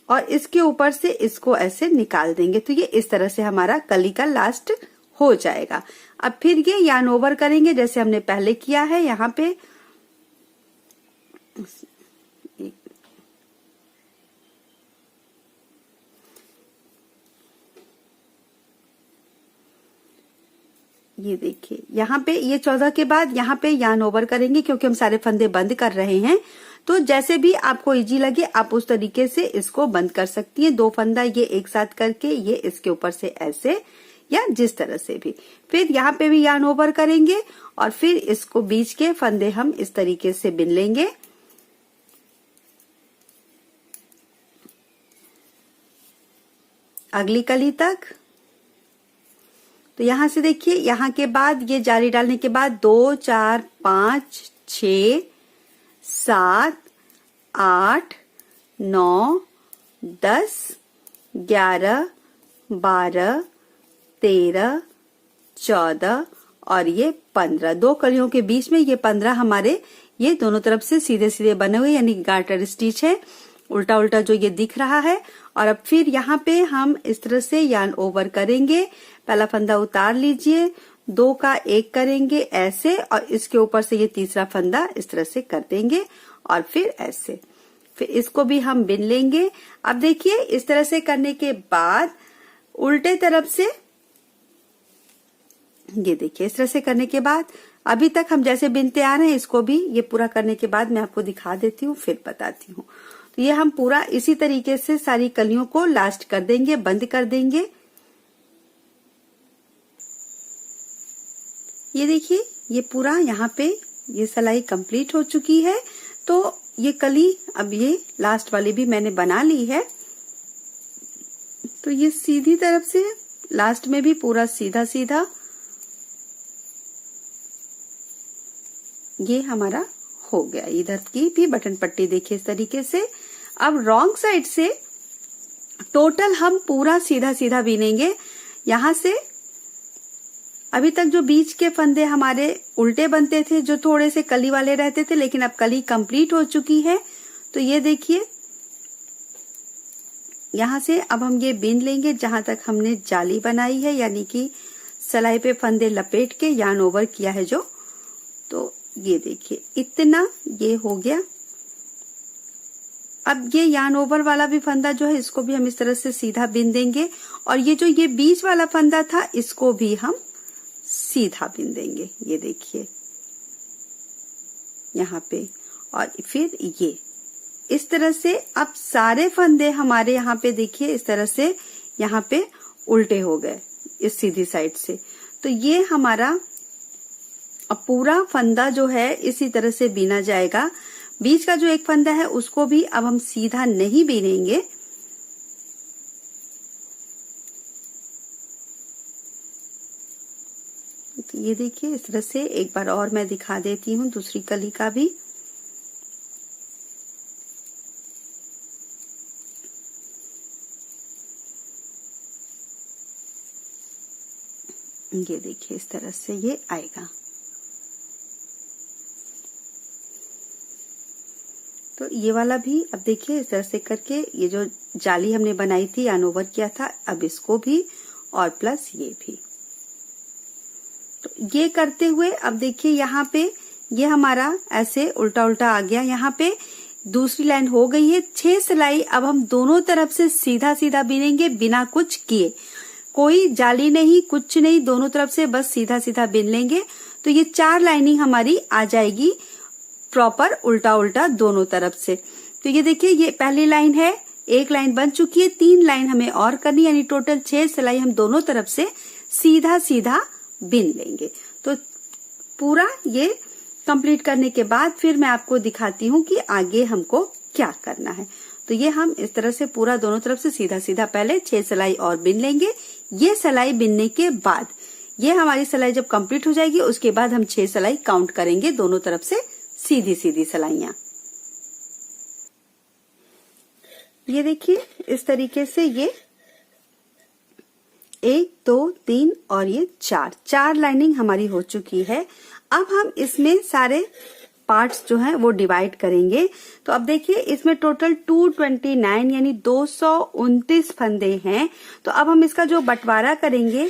और इसके ऊपर से इसको ऐसे निकाल देंगे। तो ये इस तरह से हमारा कली का लास्ट हो जाएगा। अब फिर ये यार्न ओवर करेंगे जैसे हमने पहले किया है। यहाँ पे ये देखिए यहाँ पे ये 14 के बाद यहाँ पे यार्न ओवर करेंगे, क्योंकि हम सारे फंदे बंद कर रहे हैं। तो जैसे भी आपको इजी लगे आप उस तरीके से इसको बंद कर सकती हैं। 2 फंदा ये एक साथ करके ये इसके ऊपर से ऐसे या जिस तरह से भी। फिर यहाँ पे भी यार्न ओवर करेंगे और फिर इसको बीच के फंदे हम इस तरीके से बिन लेंगे। अगली कली तक। तो यहां से देखिए, यहाँ के बाद ये जाली डालने के बाद 2 4 5 6 7 8 9 10 11 12 13 14 और ये 15। 2 कलियों के बीच में ये 15 हमारे ये दोनों तरफ से सीधे सीधे बने हुए यानी गार्टर स्टिच है, उल्टा उल्टा जो ये दिख रहा है। और अब फिर यहाँ पे हम इस तरह से यार्न ओवर करेंगे। पहला फंदा उतार लीजिए, 2 का 1 करेंगे ऐसे और इसके ऊपर से ये तीसरा फंदा इस तरह से कर देंगे और फिर ऐसे, फिर इसको भी हम बिन लेंगे। अब देखिए इस तरह से करने के बाद उल्टे तरफ से ये देखिए इस तरह से करने के बाद अभी तक हम जैसे बिनते आ रहे हैं इसको भी ये पूरा करने के बाद मैं आपको दिखा देती हूँ, फिर बताती हूँ। तो ये हम पूरा इसी तरीके से सारी कलियों को लास्ट कर देंगे, बंद कर देंगे। ये देखिए ये पूरा यहाँ पे ये सिलाई कंप्लीट हो चुकी है। तो ये कली अब ये लास्ट वाली भी मैंने बना ली है। तो ये सीधी तरफ से लास्ट में भी पूरा सीधा सीधा ये हमारा हो गया। इधर की भी बटन पट्टी देखिए इस तरीके से। अब रॉन्ग साइड से टोटल हम पूरा सीधा सीधा बीनेंगे। यहां से अभी तक जो बीच के फंदे हमारे उल्टे बनते थे, जो थोड़े से कली वाले रहते थे, लेकिन अब कली कंप्लीट हो चुकी है। तो ये देखिए यहां से अब हम ये बीन लेंगे जहां तक हमने जाली बनाई है, यानी कि सिलाई पे फंदे लपेट के यार्न ओवर किया है जो। तो ये देखिए इतना ये हो गया। अब ये यार्न ओवर वाला भी फंदा जो है इसको भी हम इस तरह से सीधा बिन देंगे और ये जो ये बीच वाला फंदा था इसको भी हम सीधा बिन देंगे। ये देखिए यहाँ पे और फिर ये इस तरह से। अब सारे फंदे हमारे यहाँ पे देखिए इस तरह से यहाँ पे उल्टे हो गए इस सीधी साइड से। तो ये हमारा अब पूरा फंदा जो है इसी तरह से बीना जाएगा। बीच का जो एक फंदा है उसको भी अब हम सीधा नहीं बीनेंगे। तो ये देखिए इस तरह से एक बार और मैं दिखा देती हूँ दूसरी कली का भी। ये देखिए इस तरह से ये आएगा। तो ये वाला भी अब देखिए इस तरह से करके ये जो जाली हमने बनाई थी यार्न ओवर किया था, अब इसको भी और प्लस ये भी। तो ये करते हुए अब देखिए यहाँ पे ये हमारा ऐसे उल्टा उल्टा आ गया। यहाँ पे दूसरी लाइन हो गई है 6 सिलाई। अब हम दोनों तरफ से सीधा सीधा बीनेंगे बिना कुछ किए, कोई जाली नहीं कुछ नहीं, दोनों तरफ से बस सीधा सीधा बिन लेंगे। तो ये 4 लाइनिंग हमारी आ जाएगी प्रॉपर उल्टा उल्टा दोनों तरफ से। तो ये देखिए ये पहली लाइन है, एक लाइन बन चुकी है, 3 लाइन हमें और करनी, यानी टोटल 6 सिलाई हम दोनों तरफ से सीधा सीधा बिन लेंगे। तो पूरा ये कंप्लीट करने के बाद फिर मैं आपको दिखाती हूँ कि आगे हमको क्या करना है। तो ये हम इस तरह से पूरा दोनों तरफ से सीधा सीधा पहले 6 सिलाई और बिन लेंगे। ये सिलाई बिनने के बाद ये हमारी सिलाई जब कंप्लीट हो जाएगी उसके बाद हम 6 सिलाई काउंट करेंगे दोनों तरफ से सीधी सीधी सिलाइयां। ये देखिए इस तरीके से ये 1 2 3 और ये 4 लाइनिंग हमारी हो चुकी है। अब हम इसमें सारे पार्ट्स जो हैं वो डिवाइड करेंगे। तो अब देखिए इसमें टोटल 229 यानी 229 फंदे हैं। तो अब हम इसका जो बंटवारा करेंगे,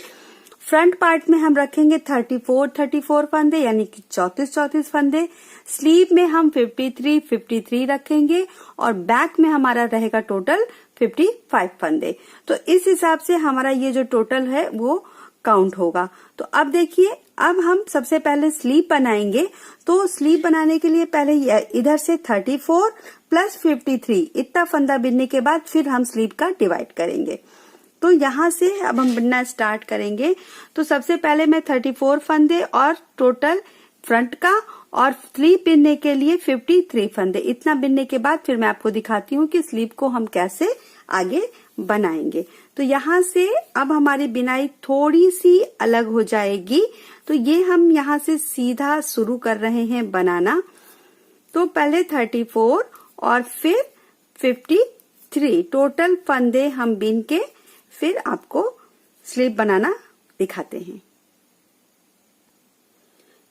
फ्रंट पार्ट में हम रखेंगे 34 फंदे यानी कि 34 फंदे। स्लीव में हम 53 रखेंगे और बैक में हमारा रहेगा टोटल 55 फंदे। तो इस हिसाब से हमारा ये जो टोटल है वो काउंट होगा। तो अब देखिए अब हम सबसे पहले स्लीव बनाएंगे। तो स्लीव बनाने के लिए पहले इधर से 34 प्लस 53 इतना फंदा बिनने के बाद फिर हम स्लीव का डिवाइड करेंगे। तो यहाँ से अब हम बुनना स्टार्ट करेंगे। तो सबसे पहले मैं 34 फंदे और टोटल फ्रंट का और स्लीव बिनने के लिए 53 फंदे, इतना बिनने के बाद फिर मैं आपको दिखाती हूँ कि स्लीव को हम कैसे आगे बनाएंगे। तो यहाँ से अब हमारी बिनाई थोड़ी सी अलग हो जाएगी। तो ये हम यहाँ से सीधा शुरू कर रहे हैं बनाना। तो पहले 34 और फिर 53 टोटल फंदे हम बिन के फिर आपको स्लीव बनाना दिखाते हैं।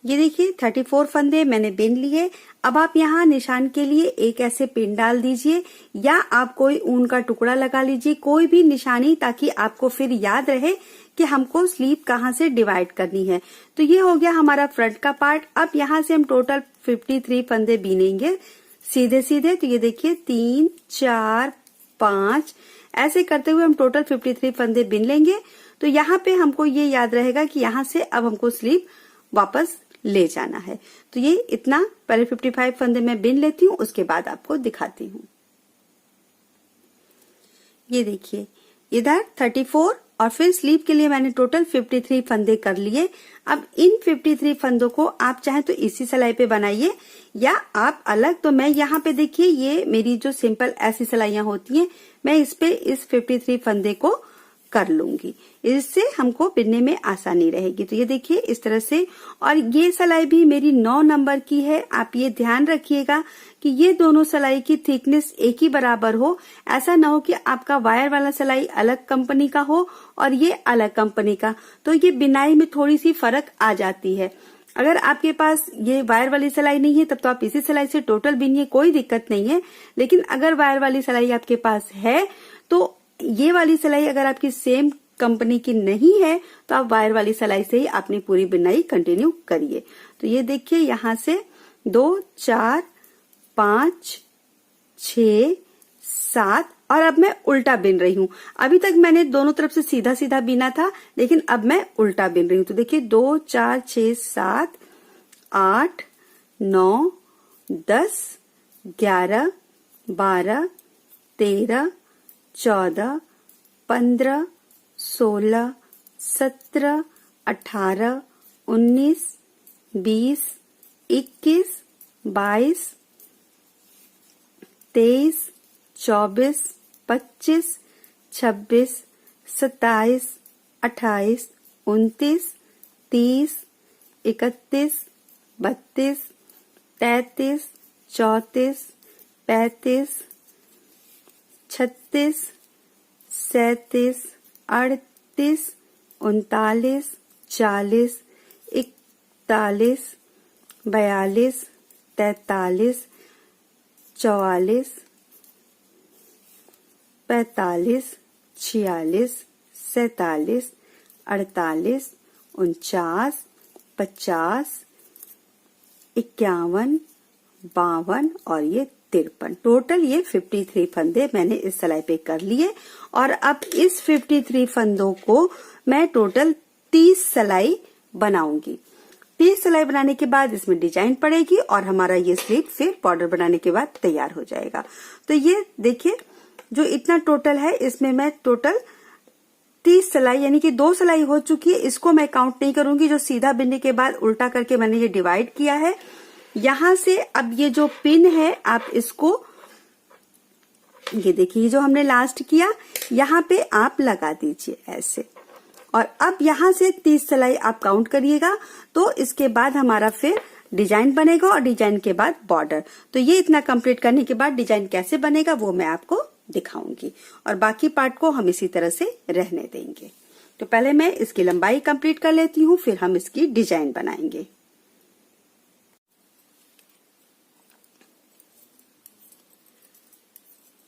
ये देखिए 34 फंदे मैंने बिन लिए। अब आप यहाँ निशान के लिए एक ऐसे पिन डाल दीजिए या आप कोई ऊन का टुकड़ा लगा लीजिए, कोई भी निशानी, ताकि आपको फिर याद रहे कि हमको स्लीव कहाँ से डिवाइड करनी है। तो ये हो गया हमारा फ्रंट का पार्ट। अब यहाँ से हम टोटल 53 फंदे बीनेंगे सीधे सीधे। तो ये देखिए 3 4 5 ऐसे करते हुए हम टोटल 53 फंदे बिन लेंगे। तो यहाँ पे हमको ये याद रहेगा कि यहाँ से अब हमको स्लीव वापस ले जाना है। तो ये इतना पहले 55 फंदे मैं बिन लेती हूँ, उसके बाद आपको दिखाती हूँ। ये देखिए इधर 34 और फिर स्लीव के लिए मैंने टोटल 53 फंदे कर लिए। अब इन 53 फंदों को आप चाहे तो इसी सिलाई पे बनाइए या आप अलग। तो मैं यहाँ पे देखिए ये मेरी जो सिंपल ऐसी सिलाइयां होती हैं, मैं इस पे इस 53 फंदे को कर लूंगी, इससे हमको बिनने में आसानी रहेगी। तो ये देखिए इस तरह से। और ये सिलाई भी मेरी 9 नंबर की है। आप ये ध्यान रखिएगा कि ये दोनों सिलाई की थिकनेस एक ही बराबर हो। ऐसा ना हो कि आपका वायर वाला सिलाई अलग कंपनी का हो और ये अलग कंपनी का, तो ये बिनाई में थोड़ी सी फर्क आ जाती है। अगर आपके पास ये वायर वाली सिलाई नहीं है तब तो आप इसी सिलाई से टोटल बिनिए, कोई दिक्कत नहीं है। लेकिन अगर वायर वाली सिलाई आपके पास है तो ये वाली सिलाई अगर आपकी सेम कंपनी की नहीं है तो आप वायर वाली सिलाई से ही अपनी पूरी बिनाई कंटिन्यू करिए। तो ये देखिए यहाँ से 2 4 5 6 7 और अब मैं उल्टा बिन रही हूँ। अभी तक मैंने दोनों तरफ से सीधा सीधा बिना था, लेकिन अब मैं उल्टा बिन रही हूँ। तो देखिए 2 4 6 7 8 9 10 11 12 13 14 15 16 17 18 19 20 21 22 23 24 25 26 27 28 29 30 31 32 33 34 35 36 37 38 39 40 41 42 43 44 45 46 47 48 49 50 51 52 और ये 53। टोटल ये 53 फंदे मैंने इस सिलाई पे कर लिए। और अब इस 53 फंदों को मैं टोटल 30 सिलाई बनाऊंगी। 30 सिलाई बनाने के बाद इसमें डिजाइन पड़ेगी और हमारा ये स्लीव फिर बॉर्डर बनाने के बाद तैयार हो जाएगा। तो ये देखिए जो इतना टोटल है, इसमें मैं टोटल 30 सिलाई यानी कि 2 सिलाई हो चुकी है, इसको मैं काउंट नहीं करूंगी। जो सीधा बिनने के बाद उल्टा करके मैंने ये डिवाइड किया है, यहां से अब ये जो पिन है आप इसको, ये देखिए जो हमने लास्ट किया यहाँ पे आप लगा दीजिए ऐसे। और अब यहाँ से 30 सिलाई आप काउंट करिएगा। तो इसके बाद हमारा फिर डिजाइन बनेगा और डिजाइन के बाद बॉर्डर। तो ये इतना कंप्लीट करने के बाद डिजाइन कैसे बनेगा वो मैं आपको दिखाऊंगी और बाकी पार्ट को हम इसी तरह से रहने देंगे। तो पहले मैं इसकी लंबाई कंप्लीट कर लेती हूँ, फिर हम इसकी डिजाइन बनाएंगे।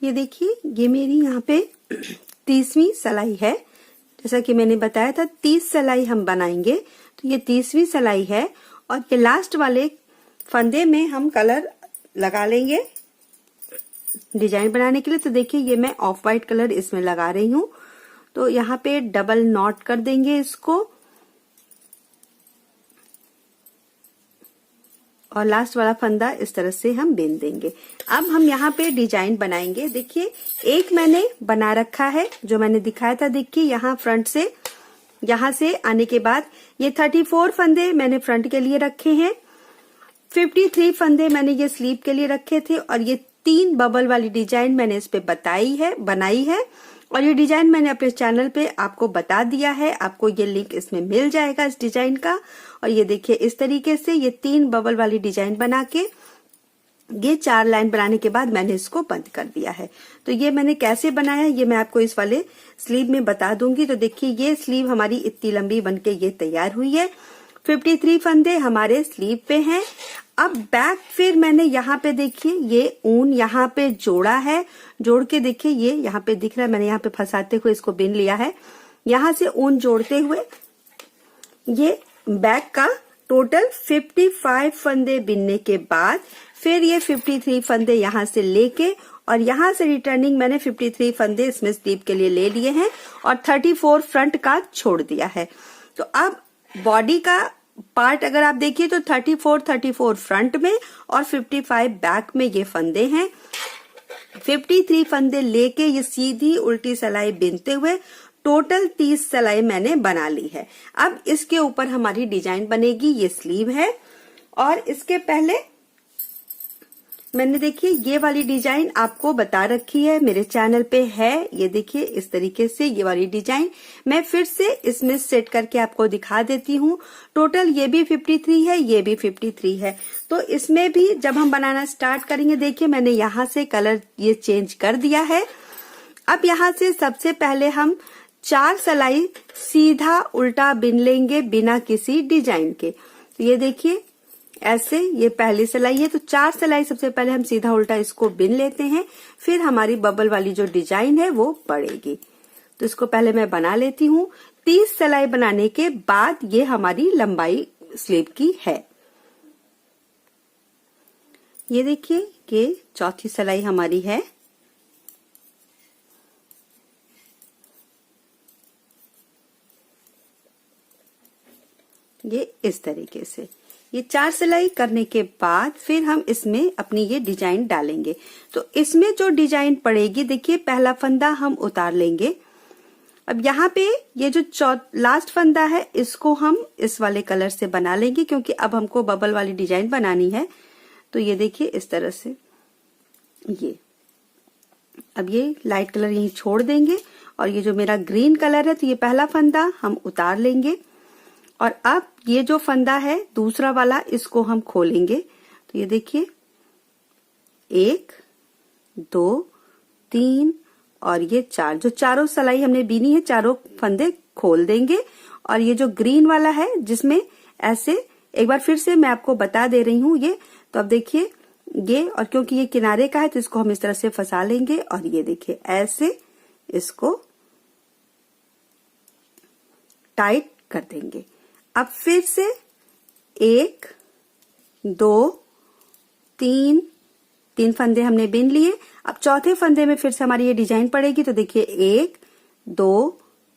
ये देखिए ये मेरी यहाँ पे 30वीं सिलाई है। जैसा कि मैंने बताया था 30 सिलाई हम बनाएंगे, तो ये 30वीं सिलाई है। और ये लास्ट वाले फंदे में हम कलर लगा लेंगे डिजाइन बनाने के लिए। तो देखिए ये मैं ऑफ वाइट कलर इसमें लगा रही हूँ। तो यहाँ पे डबल नॉट कर देंगे इसको और लास्ट वाला फंदा इस तरह से हम बिन देंगे। अब हम यहाँ पे डिजाइन बनाएंगे। देखिए एक मैंने बना रखा है जो मैंने दिखाया था। देखिए यहाँ फ्रंट से, यहाँ से आने के बाद ये 34 फंदे मैंने फ्रंट के लिए रखे हैं, 53 फंदे मैंने ये स्लीव के लिए रखे थे, और ये 3 बबल वाली डिजाइन मैंने इस पे बनाई है। और ये डिजाइन मैंने अपने चैनल पे आपको बता दिया है, आपको ये लिंक इसमें मिल जाएगा इस डिजाइन का। और ये देखिए इस तरीके से ये 3 बबल वाली डिजाइन बना के ये 4 लाइन बनाने के बाद मैंने इसको बंद कर दिया है। तो ये मैंने कैसे बनाया ये मैं आपको इस वाले स्लीव में बता दूंगी। तो देखिए ये स्लीव हमारी इतनी लंबी बनके ये तैयार हुई है। 53 फंदे हमारे स्लीव पे हैं। अब बैक फिर मैंने यहाँ पे देखिए ये ऊन यहाँ पे जोड़ा है, जोड़ के देखिए ये यहाँ पे दिख रहा है, मैंने यहाँ पे फंसाते हुए इसको बिन लिया है। यहाँ से ऊन जोड़ते हुए ये बैक का टोटल 55 फंदे बिनने के बाद फिर ये 53 फंदे यहाँ से लेके और यहाँ से रिटर्निंग मैंने 53 फंदे इसमें स्लीव के लिए ले लिए हैं और 34 फ्रंट का छोड़ दिया है। तो अब बॉडी का पार्ट अगर आप देखिए तो 34 फ्रंट में और 55 बैक में ये फंदे हैं। 53 फंदे लेके ये सीधी उल्टी सिलाई बिनते हुए टोटल 30 सिलाई मैंने बना ली है। अब इसके ऊपर हमारी डिजाइन बनेगी। ये स्लीव है और इसके पहले मैंने देखिए ये वाली डिजाइन आपको बता रखी है, मेरे चैनल पे है। ये देखिए इस तरीके से ये वाली डिजाइन मैं फिर से इसमें सेट करके आपको दिखा देती हूँ। टोटल ये भी 53 है, ये भी 53 है। तो इसमें भी जब हम बनाना स्टार्ट करेंगे, देखिए मैंने यहाँ से कलर ये चेंज कर दिया है। अब यहाँ से सबसे पहले हम 4 सिलाई सीधा उल्टा बिन लेंगे बिना किसी डिजाइन के। तो ये देखिए ऐसे ये पहली सिलाई है, तो 4 सिलाई सबसे पहले हम सीधा उल्टा इसको बिन लेते हैं, फिर हमारी बबल वाली जो डिजाइन है वो पड़ेगी। तो इसको पहले मैं बना लेती हूँ। 30 सिलाई बनाने के बाद ये हमारी लंबाई स्लीव की है। ये देखिए ये चौथी सिलाई हमारी है। ये इस तरीके से ये 4 सिलाई करने के बाद फिर हम इसमें अपनी ये डिजाइन डालेंगे। तो इसमें जो डिजाइन पड़ेगी, देखिए पहला फंदा हम उतार लेंगे। अब यहाँ पे ये जो लास्ट फंदा है इसको हम इस वाले कलर से बना लेंगे, क्योंकि अब हमको बबल वाली डिजाइन बनानी है। तो ये देखिए इस तरह से ये अब ये लाइट कलर यहीं छोड़ देंगे और ये जो मेरा ग्रीन कलर है, तो ये पहला फंदा हम उतार लेंगे और अब ये जो फंदा है दूसरा वाला इसको हम खोलेंगे। तो ये देखिए 1 2 3 और ये 4, जो चारों सिलाई हमने बीनी है चारों फंदे खोल देंगे। और ये जो ग्रीन वाला है जिसमें ऐसे एक बार फिर से मैं आपको बता दे रही हूँ ये, तो अब देखिए ये, और क्योंकि ये किनारे का है तो इसको हम इस तरह से फंसा लेंगे और ये देखिए ऐसे इसको टाइट कर देंगे। अब फिर से 1 2 3 फंदे हमने बिन लिए। अब चौथे फंदे में फिर से हमारी ये डिजाइन पड़ेगी। तो देखिए 1 2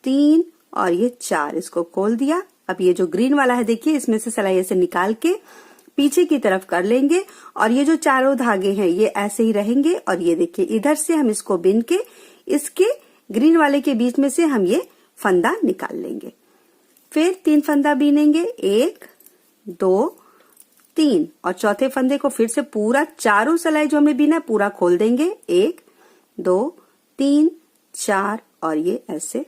3 और ये 4, इसको खोल दिया। अब ये जो ग्रीन वाला है देखिए इसमें से सिलाई ऐसे निकाल के पीछे की तरफ कर लेंगे और ये जो चारों धागे हैं ये ऐसे ही रहेंगे। और ये देखिए इधर से हम इसको बिन के इसके ग्रीन वाले के बीच में से हम ये फंदा निकाल लेंगे। फिर 3 फंदा बीनेंगे, 1 2 3 और चौथे फंदे को फिर से पूरा चारों सिलाई जो हमने बीना पूरा खोल देंगे। 1 2 3 4 और ये ऐसे।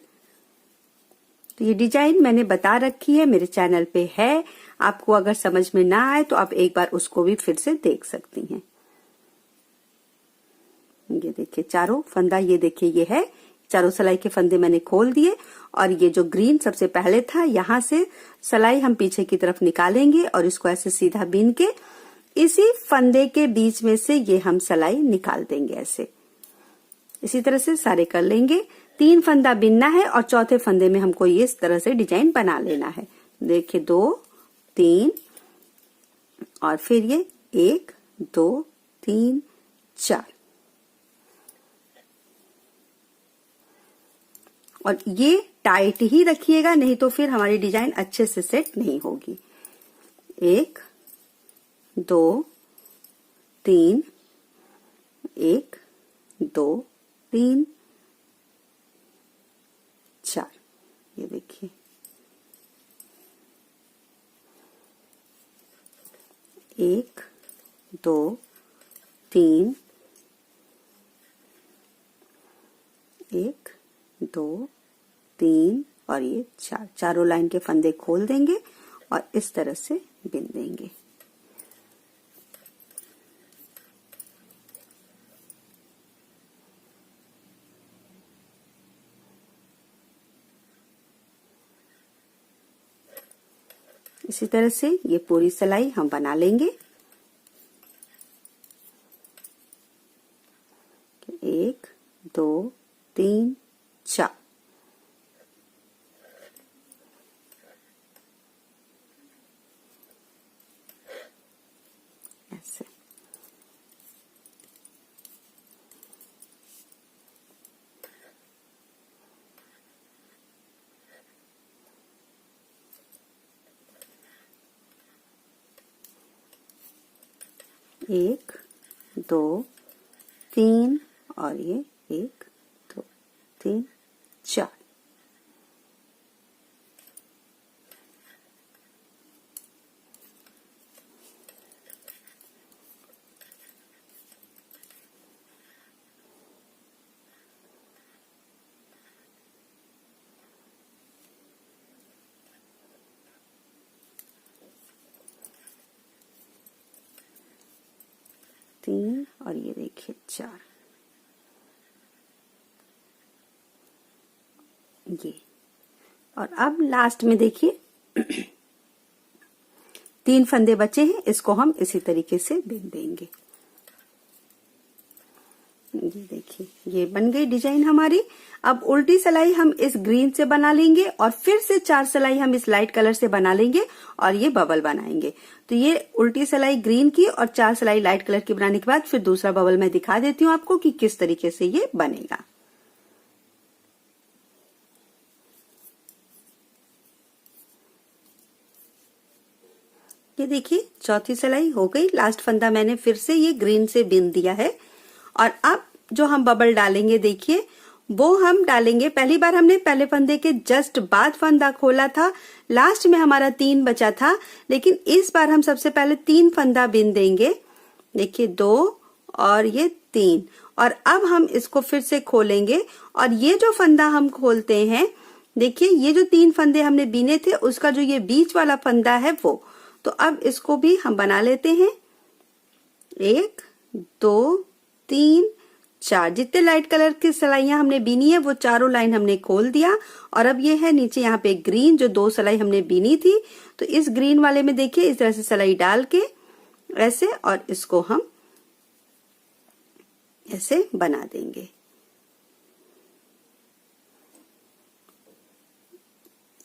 तो ये डिजाइन मैंने बता रखी है, मेरे चैनल पे है। आपको अगर समझ में ना आए तो आप एक बार उसको भी फिर से देख सकती हैं। ये देखिए चारों फंदा, ये देखिए ये है, चारों सिलाई के फंदे मैंने खोल दिए और ये जो ग्रीन सबसे पहले था यहाँ से सिलाई हम पीछे की तरफ निकालेंगे और इसको ऐसे सीधा बीन के इसी फंदे के बीच में से ये हम सिलाई निकाल देंगे ऐसे। इसी तरह से सारे कर लेंगे। 3 फंदा बिनना है और चौथे फंदे में हमको ये इस तरह से डिजाइन बना लेना है। देखिए 2 3 और फिर ये 1 2 3 4 और ये टाइट ही रखिएगा, नहीं तो फिर हमारी डिजाइन अच्छे से सेट नहीं होगी। 1 दो, तीन, एक, दो, तीन, चार। ये देखिए, एक, दो, तीन, एक, दो, तीन और ये चार। चारों लाइन के फंदे खोल देंगे और इस तरह से बिन देंगे। इसी तरह से ये पूरी सिलाई हम बना लेंगे। एक, दो, तीन, चार। ऐसे एक, दो, तीन और ये एक, दो, तीन, चार। तीन और ये देखिए चार। ये और अब लास्ट में देखिए तीन फंदे बचे हैं, इसको हम इसी तरीके से बिन देंगे। ये देखिए, ये बन गई डिजाइन हमारी। अब उल्टी सिलाई हम इस ग्रीन से बना लेंगे और फिर से चार सिलाई हम इस लाइट कलर से बना लेंगे और ये बबल बनाएंगे। तो ये उल्टी सिलाई ग्रीन की और चार सिलाई लाइट कलर की बनाने के बाद फिर दूसरा बबल मैं दिखा देती हूँ आपको कि किस तरीके से ये बनेगा। ये देखिए, चौथी सिलाई हो गई। लास्ट फंदा मैंने फिर से ये ग्रीन से बिन दिया है और अब जो हम बबल डालेंगे देखिए, वो हम डालेंगे। पहली बार हमने पहले फंदे के जस्ट बाद फंदा खोला था, लास्ट में हमारा तीन बचा था, लेकिन इस बार हम सबसे पहले तीन फंदा बिन देंगे। देखिए, दो और ये तीन, और अब हम इसको फिर से खोलेंगे और ये जो फंदा हम खोलते हैं, देखिए ये जो तीन फंदे हमने बीने थे उसका जो ये बीच वाला फंदा है वो, तो अब इसको भी हम बना लेते हैं। एक, दो, तीन, चार। जितने लाइट कलर की सिलाइयां हमने बीनी है वो चारों लाइन हमने खोल दिया और अब ये है नीचे यहाँ पे ग्रीन जो दो सिलाई हमने बीनी थी, तो इस ग्रीन वाले में देखिए इस तरह से सिलाई डाल के ऐसे, और इसको हम ऐसे बना देंगे।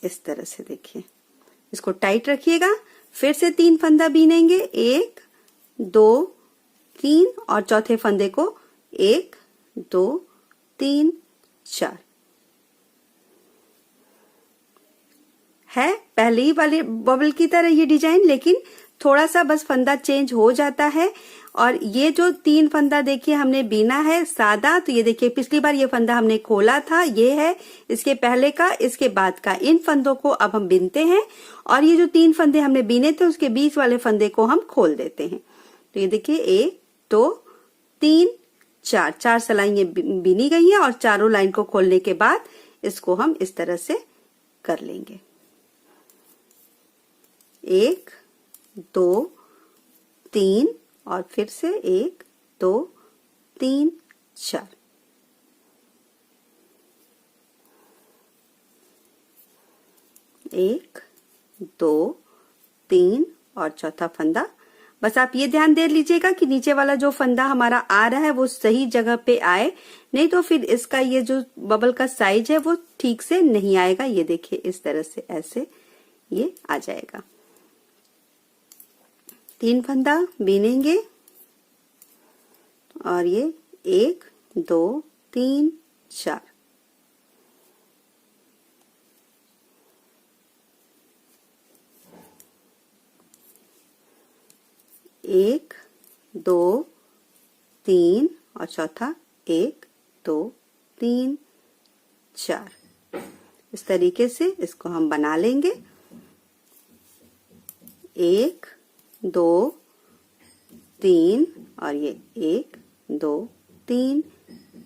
इस तरह से देखिए, इसको टाइट रखिएगा। फिर से तीन फंदा बीनेंगे, एक, दो, तीन, और चौथे फंदे को एक, दो, तीन, चार। है पहले ही वाले बबल की तरह ये डिजाइन, लेकिन थोड़ा सा बस फंदा चेंज हो जाता है। और ये जो तीन फंदा देखिए हमने बीना है सादा, तो ये देखिए पिछली बार ये फंदा हमने खोला था, ये है इसके पहले का, इसके बाद का। इन फंदों को अब हम बीनते हैं और ये जो तीन फंदे हमने बीने थे उसके बीच वाले फंदे को हम खोल देते हैं। तो ये देखिए, एक, दो, तीन, चार। चार सिलाइयां बीनी गई हैं और चारों लाइन को खोलने के बाद इसको हम इस तरह से कर लेंगे। एक, दो, तीन, और फिर से एक, दो, तीन, चार। एक, दो, तीन और चौथा फंदा। बस आप ये ध्यान दे लीजिएगा कि नीचे वाला जो फंदा हमारा आ रहा है वो सही जगह पे आए, नहीं तो फिर इसका ये जो बबल का साइज है वो ठीक से नहीं आएगा। ये देखिए इस तरह से ऐसे ये आ जाएगा। तीन फंदा बीनेंगे और ये एक, दो, तीन, चार। 1 2 3 और चौथा 1 2 3 4। इस तरीके से इसको हम बना लेंगे। 1 2 3 और ये 1 2 3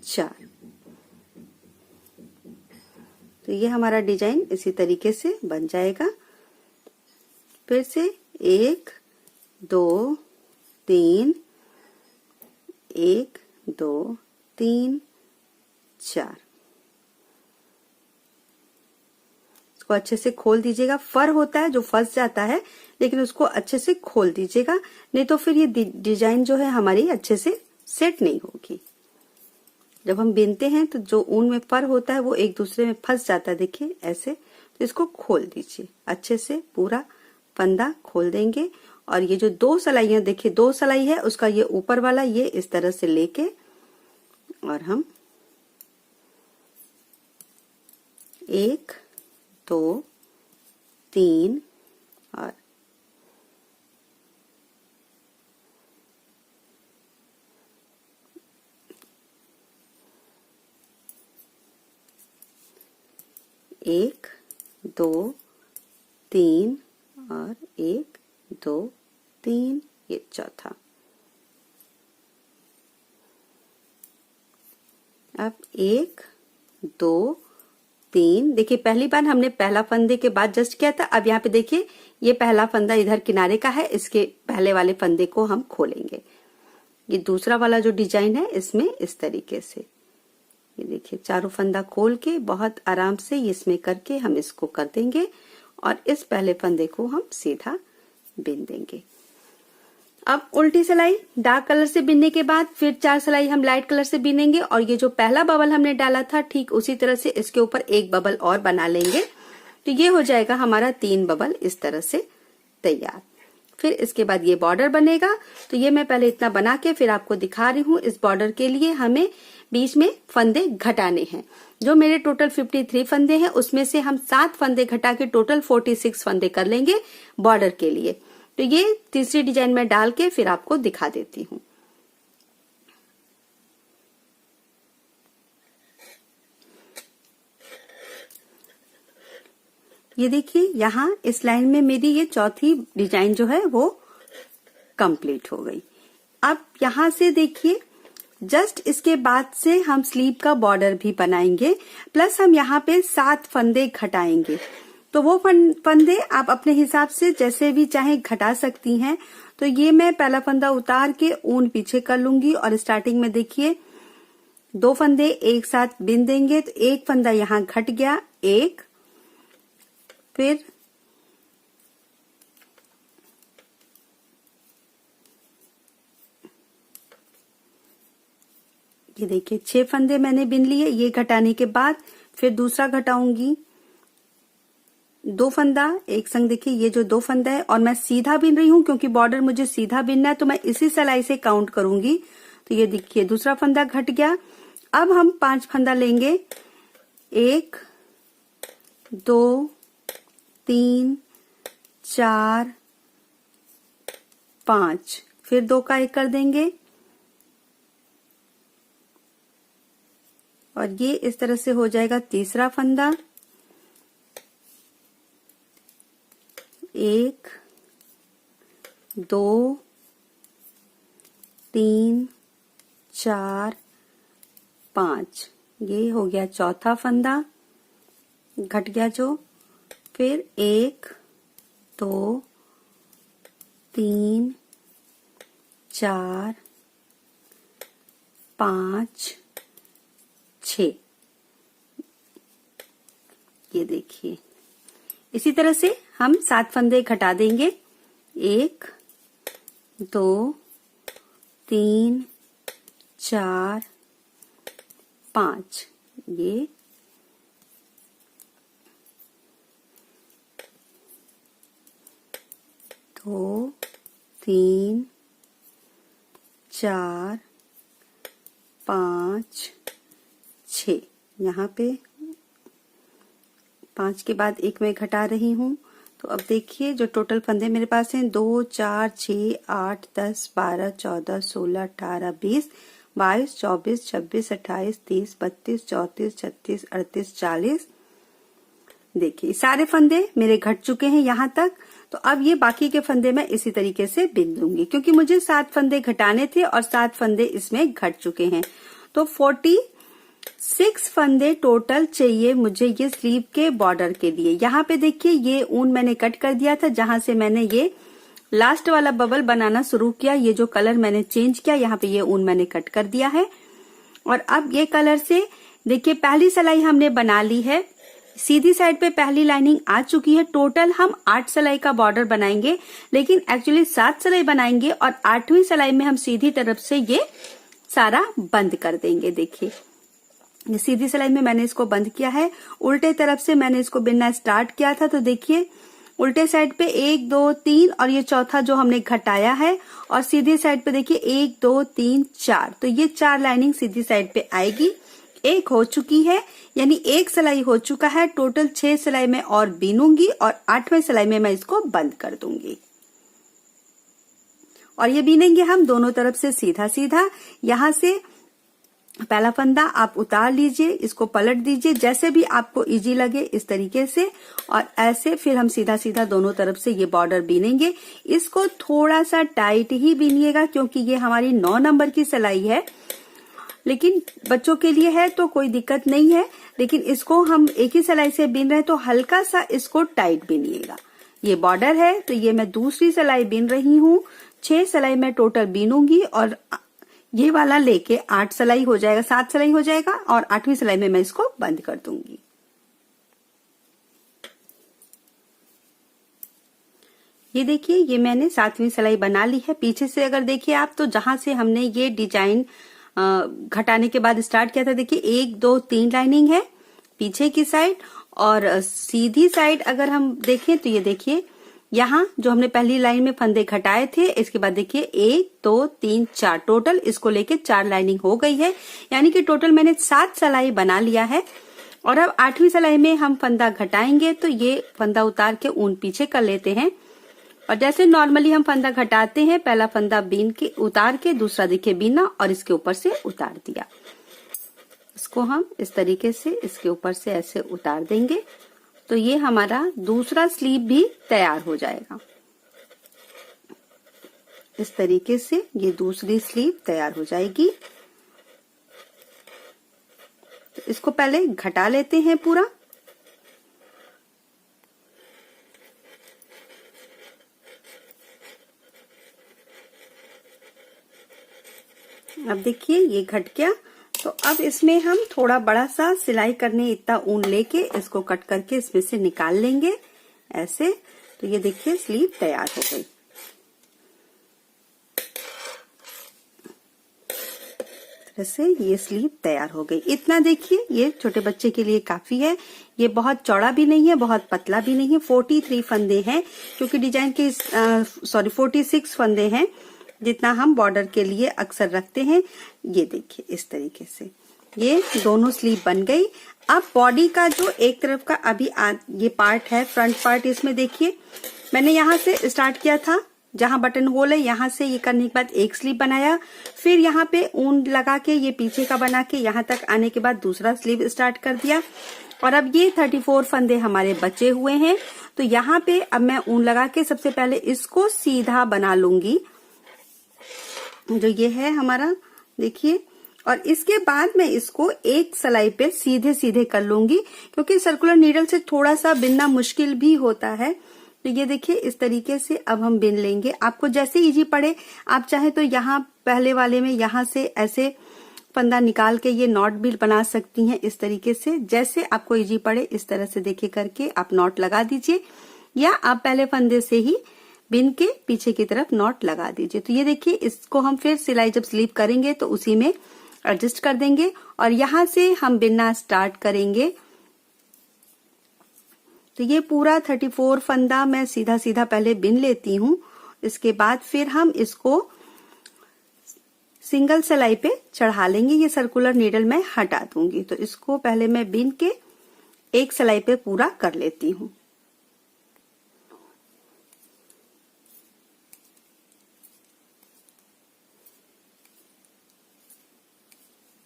4। तो ये हमारा डिजाइन इसी तरीके से बन जाएगा। फिर से 1 2 3 1 2 3 4। इसको अच्छे से खोल दीजिएगा। फर होता है जो फंस जाता है, लेकिन उसको अच्छे से खोल दीजिएगा, नहीं तो फिर ये डिजाइन जो है हमारी अच्छे से सेट नहीं होगी। जब हम बिनते हैं तो जो ऊन में फर होता है वो एक दूसरे में फंस जाता है, देखिए ऐसे। तो इसको खोल दीजिए अच्छे से, पूरा फंदा खोल देंगे। और ये जो 2 सिलाइयां देखिए, 2 सिलाई है, उसका ये ऊपर वाला ये इस तरह से लेके और हम 1 2 3 और 1 2 3 और 1 2 3, ये चौथा। अब 1 2 3, देखिए पहली बार हमने पहला फंदे के बाद जस्ट किया था। अब यहाँ पे देखिए ये पहला फंदा इधर किनारे का है, इसके पहले वाले फंदे को हम खोलेंगे। ये दूसरा वाला जो डिजाइन है इसमें इस तरीके से, ये देखिए चारों फंदा खोल के बहुत आराम से इसमें करके हम इसको कर देंगे और इस पहले फंदे को हम सीधा बिन देंगे। अब उल्टी सिलाई डार्क कलर से बिनने के बाद फिर 4 सिलाई हम लाइट कलर से बिनेंगे और ये जो पहला बबल हमने डाला था ठीक उसी तरह से इसके ऊपर एक बबल और बना लेंगे। तो ये हो जाएगा हमारा 3 बबल इस तरह से तैयार। फिर इसके बाद ये बॉर्डर बनेगा। तो ये मैं पहले इतना बना के फिर आपको दिखा रही हूँ। इस बॉर्डर के लिए हमें बीच में फंदे घटाने हैं। जो मेरे टोटल 53 फंदे हैं उसमें से हम 7 फंदे घटा के टोटल 46 फंदे कर लेंगे बॉर्डर के लिए। तो ये तीसरी डिजाइन में डाल के फिर आपको दिखा देती हूँ। ये देखिए यहाँ इस लाइन में मेरी ये चौथी डिजाइन जो है वो कंप्लीट हो गई। अब यहाँ से देखिए जस्ट इसके बाद से हम स्लीव का बॉर्डर भी बनाएंगे, प्लस हम यहाँ पे 7 फंदे घटाएंगे। तो वो फंदे आप अपने हिसाब से जैसे भी चाहे घटा सकती हैं। तो ये मैं पहला फंदा उतार के ऊन पीछे कर लूंगी और स्टार्टिंग में देखिए 2 फंदे एक साथ बिन देंगे। तो एक फंदा यहाँ घट गया, एक, फिर ये देखिए 6 फंदे मैंने बिन लिए। ये घटाने के बाद फिर दूसरा घटाऊंगी, 2 फंदा एक संग। देखिए ये जो 2 फंदा है और मैं सीधा बिन रही हूं क्योंकि बॉर्डर मुझे सीधा बिनना है, तो मैं इसी सिलाई से काउंट करूंगी। तो ये देखिए दूसरा फंदा घट गया। अब हम 5 फंदा लेंगे, 1 2 3 4 5, फिर 2 का 1 कर देंगे और ये इस तरह से हो जाएगा तीसरा फंदा। 1 2 3 4 5, ये हो गया चौथा फंदा घट गया जो। फिर 1 2 3 4 5 6, ये देखिए इसी तरह से हम 7 फंदे घटा देंगे, 1 2 3 4 5, ये 2 3 4 5 6, यहाँ पे 5 के बाद 1 में घटा रही हूँ। तो अब देखिए जो टोटल फंदे मेरे पास हैं 2, 4, 6, 8, 10, 12, 14, 16, 18, 20, 22, 24, 26, 28, 30, 32, 34, 36, 38, 40। देखिए सारे फंदे मेरे घट चुके हैं यहाँ तक। तो अब ये बाकी के फंदे मैं इसी तरीके से बिन दूंगी, क्योंकि मुझे 7 फंदे घटाने थे और 7 फंदे इसमें घट चुके हैं। तो 46 फंदे टोटल चाहिए मुझे ये स्लीव के बॉर्डर के लिए। यहाँ पे देखिए ये ऊन मैंने कट कर दिया था, जहां से मैंने ये लास्ट वाला बबल बनाना शुरू किया। ये जो कलर मैंने चेंज किया, यहाँ पे ये ऊन मैंने कट कर दिया है। और अब ये कलर से देखिए पहली सिलाई हमने बना ली है। सीधी साइड पे पहली लाइनिंग आ चुकी है। टोटल हम 8 सिलाई का बॉर्डर बनाएंगे, लेकिन एक्चुअली 7 सिलाई बनाएंगे और 8वीं सिलाई में हम सीधी तरफ से ये सारा बंद कर देंगे। देखिए सीधी सिलाई में मैंने इसको बंद किया है। उल्टे तरफ से मैंने इसको बिनना स्टार्ट किया था, तो देखिए उल्टे साइड पे 1, 2, 3 और ये चौथा जो हमने घटाया है, और सीधी साइड पे देखिए 1, 2, 3, 4। तो ये 4 लाइनिंग सीधी साइड पे आएगी। एक हो चुकी है, यानी एक सिलाई हो चुका है। टोटल 6 सिलाई में और बीनूंगी और 8वें सिलाई में मैं इसको बंद कर दूंगी। और ये बीनेंगे हम दोनों तरफ से सीधा सीधा। यहां से पहला फंदा आप उतार लीजिए, इसको पलट दीजिए जैसे भी आपको इजी लगे इस तरीके से, और ऐसे फिर हम सीधा सीधा दोनों तरफ से ये बॉर्डर बीनेंगे। इसको थोड़ा सा टाइट ही बीनिएगा, क्योंकि ये हमारी 9 नंबर की सिलाई है, लेकिन बच्चों के लिए है तो कोई दिक्कत नहीं है। लेकिन इसको हम एक ही सिलाई से बीन रहे हैं, तो हल्का सा इसको टाइट बीनिएगा। ये बॉर्डर है, तो ये मैं दूसरी सिलाई बीन रही हूँ। 6 सिलाई मैं टोटल बीनूंगी और ये वाला लेके 8 सिलाई हो जाएगा, 7 सिलाई हो जाएगा, और 8वीं सिलाई में मैं इसको बंद कर दूंगी। ये देखिए ये मैंने 7वीं सिलाई बना ली है। पीछे से अगर देखिए आप, तो जहां से हमने ये डिजाइन घटाने के बाद स्टार्ट किया था, देखिए 1, 2, 3 लाइनिंग है पीछे की साइड, और सीधी साइड अगर हम देखें तो ये देखिए यहाँ जो हमने पहली लाइन में फंदे घटाए थे, इसके बाद देखिए 1, 2, 3, 4 टोटल इसको लेके 4 लाइनिंग हो गई है। यानी कि टोटल मैंने 7 सिलाई बना लिया है। और अब 8वीं सिलाई में हम फंदा घटाएंगे, तो ये फंदा उतार के ऊन पीछे कर लेते हैं। और जैसे नॉर्मली हम फंदा घटाते हैं, पहला फंदा बीन के उतार के, दूसरा देखिए बीना और इसके ऊपर से उतार दिया। इसको हम इस तरीके से इसके ऊपर से ऐसे उतार देंगे, तो ये हमारा दूसरा स्लीव भी तैयार हो जाएगा। इस तरीके से ये दूसरी स्लीव तैयार हो जाएगी। तो इसको पहले घटा लेते हैं पूरा। अब देखिए ये घट गया। तो अब इसमें हम थोड़ा बड़ा सा सिलाई करने इतना ऊन लेके इसको कट करके इसमें से निकाल लेंगे ऐसे। तो ये देखिए स्लीव तैयार हो गई। से ये स्लीव तैयार हो गई। इतना देखिए ये छोटे बच्चे के लिए काफी है। ये बहुत चौड़ा भी नहीं है, बहुत पतला भी नहीं है। 43 फंदे हैं, क्योंकि डिजाइन के 46 फंदे हैं जितना हम बॉर्डर के लिए अक्सर रखते हैं। ये देखिए इस तरीके से ये दोनों स्लीव बन गई। अब बॉडी का जो एक तरफ का अभी ये पार्ट है, फ्रंट पार्ट, इसमें देखिए मैंने यहाँ से स्टार्ट किया था, जहां बटन होल है यहाँ से ये करने के बाद एक स्लीव बनाया, फिर यहाँ पे ऊन लगा के ये पीछे का बना के यहाँ तक आने के बाद दूसरा स्लीव स्टार्ट कर दिया। और अब ये 34 फंदे हमारे बचे हुए हैं। तो यहाँ पे अब मैं ऊन लगा के सबसे पहले इसको सीधा बना लूंगी, जो ये है हमारा, देखिए। और इसके बाद मैं इसको एक सिलाई पे सीधे सीधे कर लूंगी, क्योंकि सर्कुलर नीडल से थोड़ा सा बिनना मुश्किल भी होता है। तो ये देखिए इस तरीके से अब हम बिन लेंगे। आपको जैसे इजी पड़े, आप चाहे तो यहाँ पहले वाले में यहाँ से ऐसे फंदा निकाल के ये नॉट भी बना सकती हैं। इस तरीके से जैसे आपको इजी पड़े इस तरह से देखिए करके आप नॉट लगा दीजिए, या आप पहले फंदे से ही बिन के पीछे की तरफ नॉट लगा दीजिए। तो ये देखिए इसको हम फिर सिलाई जब स्लीव करेंगे तो उसी में एडजस्ट कर देंगे और यहाँ से हम बिनना स्टार्ट करेंगे। तो ये पूरा 34 फंदा मैं सीधा सीधा पहले बिन लेती हूँ। इसके बाद फिर हम इसको सिंगल सिलाई पे चढ़ा लेंगे। ये सर्कुलर नीडल मैं हटा दूंगी। तो इसको पहले मैं बिन के एक सिलाई पे पूरा कर लेती हूँ।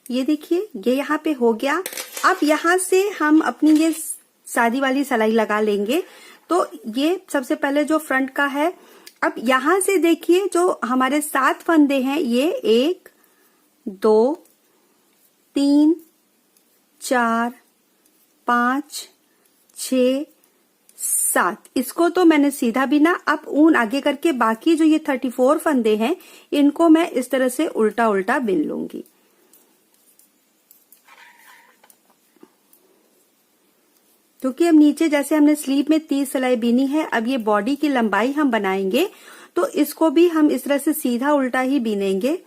ये देखिए ये यहाँ पे हो गया। अब यहाँ से हम अपनी ये सादी वाली सिलाई लगा लेंगे। तो ये सबसे पहले जो फ्रंट का है, अब यहाँ से देखिए जो हमारे 7 फंदे हैं, ये 1 2 3 4 5 6 7, इसको तो मैंने सीधा बिना। अब ऊन आगे करके बाकी जो ये 34 फंदे हैं इनको मैं इस तरह से उल्टा उल्टा बिन लूंगी। क्योंकि अब नीचे जैसे हमने स्लीव में 30 सिलाई बीनी है, अब ये बॉडी की लंबाई हम बनाएंगे तो इसको भी हम इस तरह से सीधा उल्टा ही बीनेंगे।